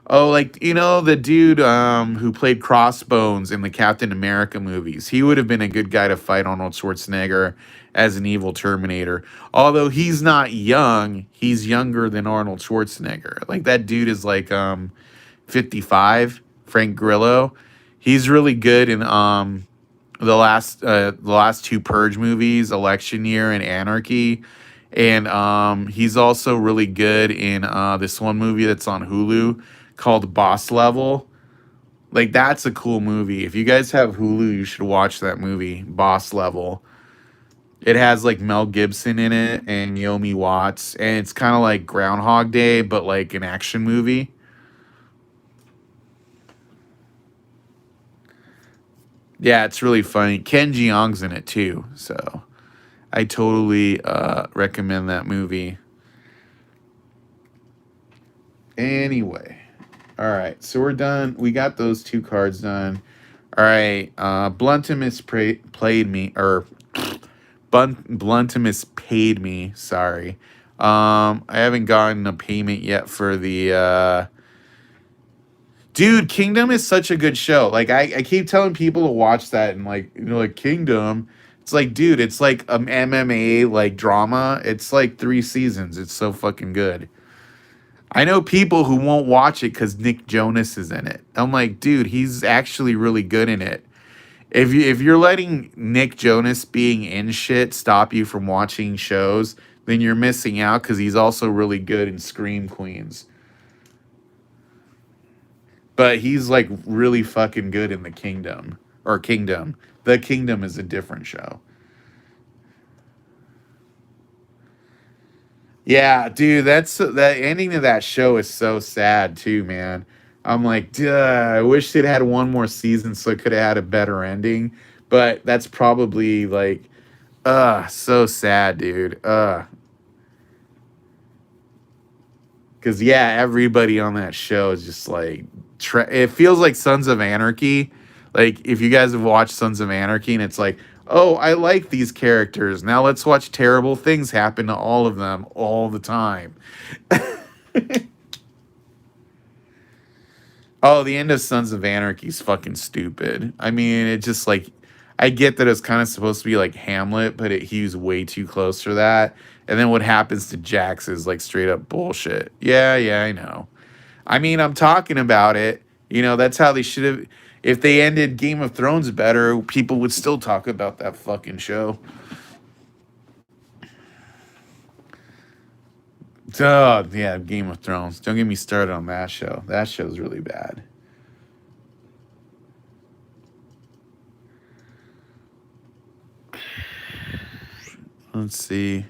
like the dude who played Crossbones in the Captain America movies. He would have been a good guy to fight Arnold Schwarzenegger as an evil Terminator. Although he's not young, he's younger than Arnold Schwarzenegger. Like that dude is like 55, Frank Grillo. He's really good in the last two Purge movies, Election Year and Anarchy. And he's also really good in this one movie that's on Hulu called Boss Level. Like that's a cool movie. If you guys have Hulu, you should watch that movie, Boss Level. It has like Mel Gibson in it and Naomi Watts, and it's kind of like Groundhog Day, but like an action movie. Yeah, it's really funny. Ken Jeong's in it too, so I totally recommend that movie. Anyway, all right, so we're done. We got those two cards done. All right, Bluntimus played me, or Bluntimus paid me. Sorry, I haven't gotten a payment yet for the. Dude, Kingdom is such a good show. Like I keep telling people to watch that, and like Kingdom. It's like, dude, it's like MMA like drama. It's like 3 seasons. It's so fucking good. I know people who won't watch it because Nick Jonas is in it. I'm like, dude, he's actually really good in it. If you're letting Nick Jonas being in shit stop you from watching shows, then you're missing out because he's also really good in Scream Queens. But he's like really fucking good in the Kingdom or Kingdom. The Kingdom is a different show. Yeah, dude, that ending of that show is so sad too, man. I'm like, duh, I wish it had one more season so it could have had a better ending. But that's probably like, so sad, dude. Because yeah, everybody on that show is just like, it feels like Sons of Anarchy. Like if you guys have watched Sons of Anarchy, and it's like, oh, I like these characters. Now let's watch terrible things happen to all of them all the time. Oh, the end of Sons of Anarchy is fucking stupid. I mean, it just like, I get that it's kind of supposed to be like Hamlet, but he was way too close for that. And then what happens to Jax is like straight up bullshit. Yeah, yeah, I know. I mean, I'm talking about it. That's how they should have. If they ended Game of Thrones better, people would still talk about that fucking show. Oh, yeah, Game of Thrones. Don't get me started on that show. That show's really bad. Let's see.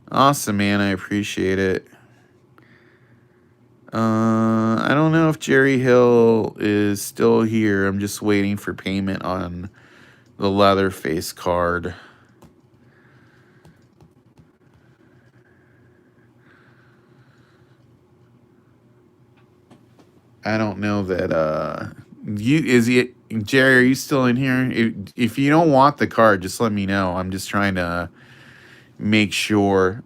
Awesome, man. I appreciate it. I don't know if Jerry Hill is still here. I'm just waiting for payment on the Leatherface card. I don't know that Jerry, are you still in here? If you don't want the card, just let me know. I'm just trying to make sure.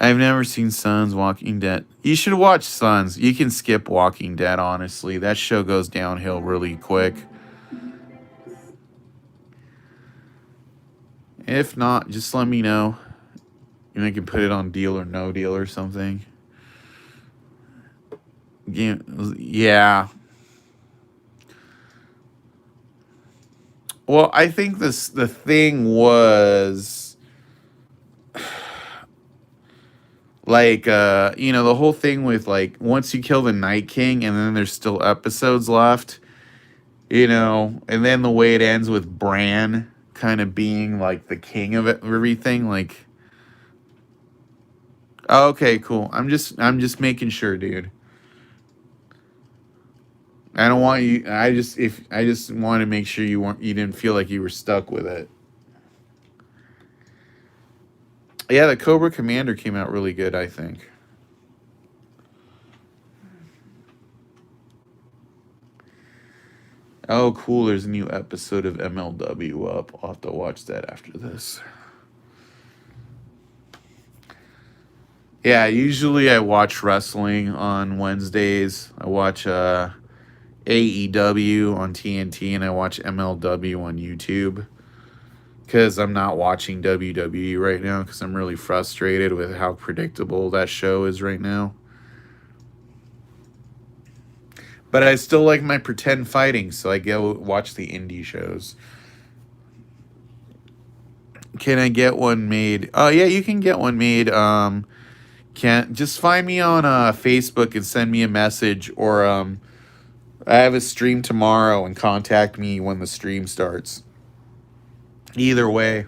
I've never seen Sons, Walking Dead. You should watch Sons. You can skip Walking Dead, honestly. That show goes downhill really quick. If not, just let me know. And I can put it on Deal or No Deal or something. Yeah. Well, I think the thing was like the whole thing with like once you kill the Night King and then there's still episodes left, and then the way it ends with Bran kind of being like the king of everything, like okay, cool. I'm just making sure, dude. I don't want you. I just want to make sure you didn't feel like you were stuck with it. Yeah, the Cobra Commander came out really good, I think. Oh, cool. There's a new episode of MLW up. I'll have to watch that after this. Yeah, usually I watch wrestling on Wednesdays. I watch AEW on TNT and I watch MLW on YouTube because I'm not watching WWE right now because I'm really frustrated with how predictable that show is right now. But I still like my pretend fighting, so I go watch the indie shows. Can I get one made? Oh yeah, you can get one made. Can't just find me on Facebook and send me a message, or I have a stream tomorrow and contact me when the stream starts. Either way.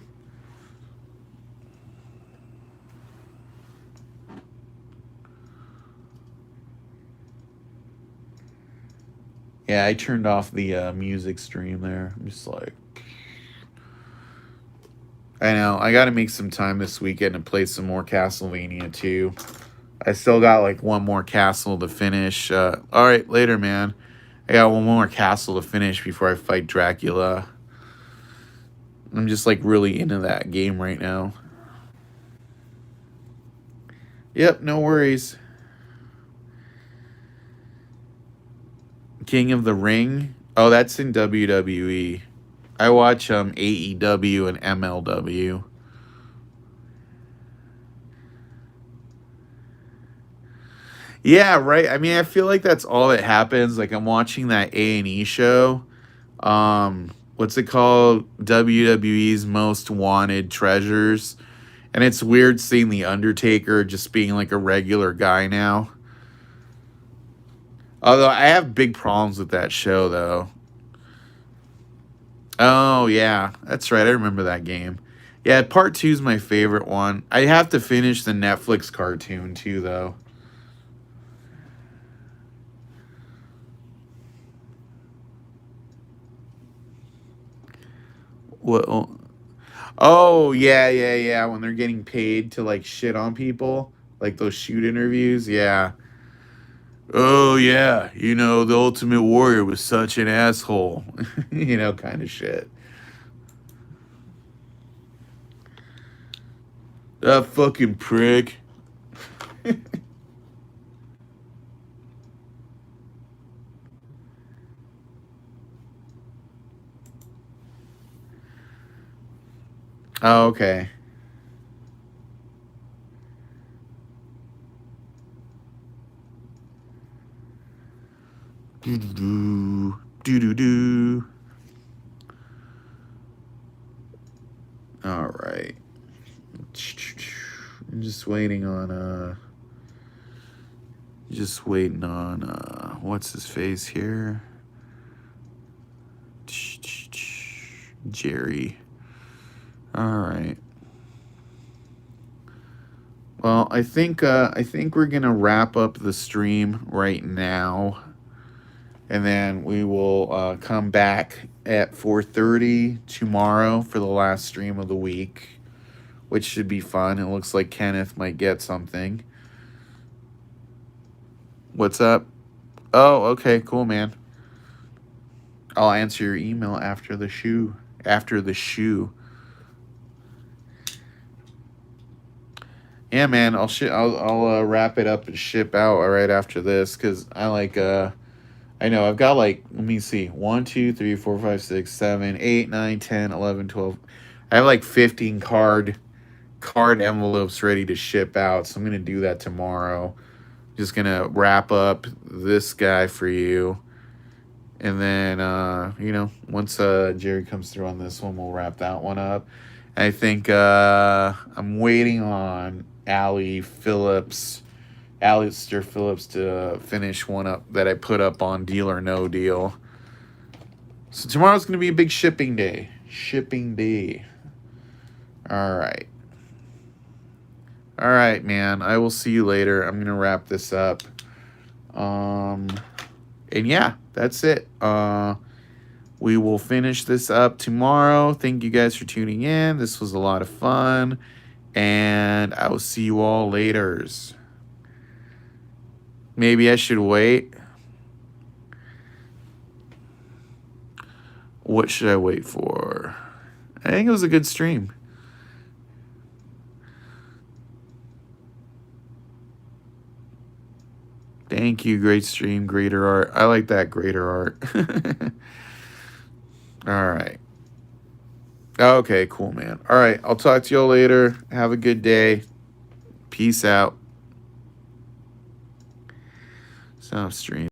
Yeah, I turned off the music stream there. I'm just like, I know I got to make some time this weekend to play some more Castlevania too. I still got like one more castle to finish. All right, later, man. I got one more castle to finish before I fight Dracula. I'm just like really into that game right now. Yep, no worries. King of the Ring. Oh, that's in WWE. I watch AEW and MLW. Yeah, right. I mean, I feel like that's all that happens. Like I'm watching that A&E show. What's it called? WWE's Most Wanted Treasures. And it's weird seeing the Undertaker just being like a regular guy now. Although I have big problems with that show though. Oh yeah, that's right. I remember that game. Yeah, part two is my favorite one. I have to finish the Netflix cartoon too, though. What? Oh yeah, yeah, yeah. When they're getting paid to like shit on people, like those shoot interviews. Yeah. Oh yeah, the Ultimate Warrior was such an asshole. Kind of shit. That fucking prick. Oh, okay. Do do do do do do. All right. I'm just waiting on what's his face here? Jerry. All right. Well, I think we're gonna wrap up the stream right now, and then we will come back at 4:30 tomorrow for the last stream of the week, which should be fun. It looks like Kenneth might get something. What's up? Oh, okay, cool, man. I'll answer your email after the shoe. After the shoe. Yeah, man. I'll wrap it up and ship out right after this because I know I've got like, let me see, 1, 2, 3, 4, 5, 6, 7, 8, 9, 10, 11, 12. I have like 15 card envelopes ready to ship out, so I'm gonna do that tomorrow. Just gonna wrap up this guy for you. And then, once Jerry comes through on this one, we'll wrap that one up. I think I'm waiting on Alistair Phillips to finish one up that I put up on Deal or No Deal. So tomorrow's going to be a big shipping day. All right. All right, man. I will see you later. I'm going to wrap this up. And yeah, that's it. We will finish this up tomorrow. Thank you guys for tuning in. This was a lot of fun. And I will see you all later. Maybe I should wait. What should I wait for? I think it was a good stream. Thank you. Great stream. Greater art. I like that greater art. All right. Okay, cool, man. All right. I'll talk to y'all later. Have a good day. Peace out. Stop stream.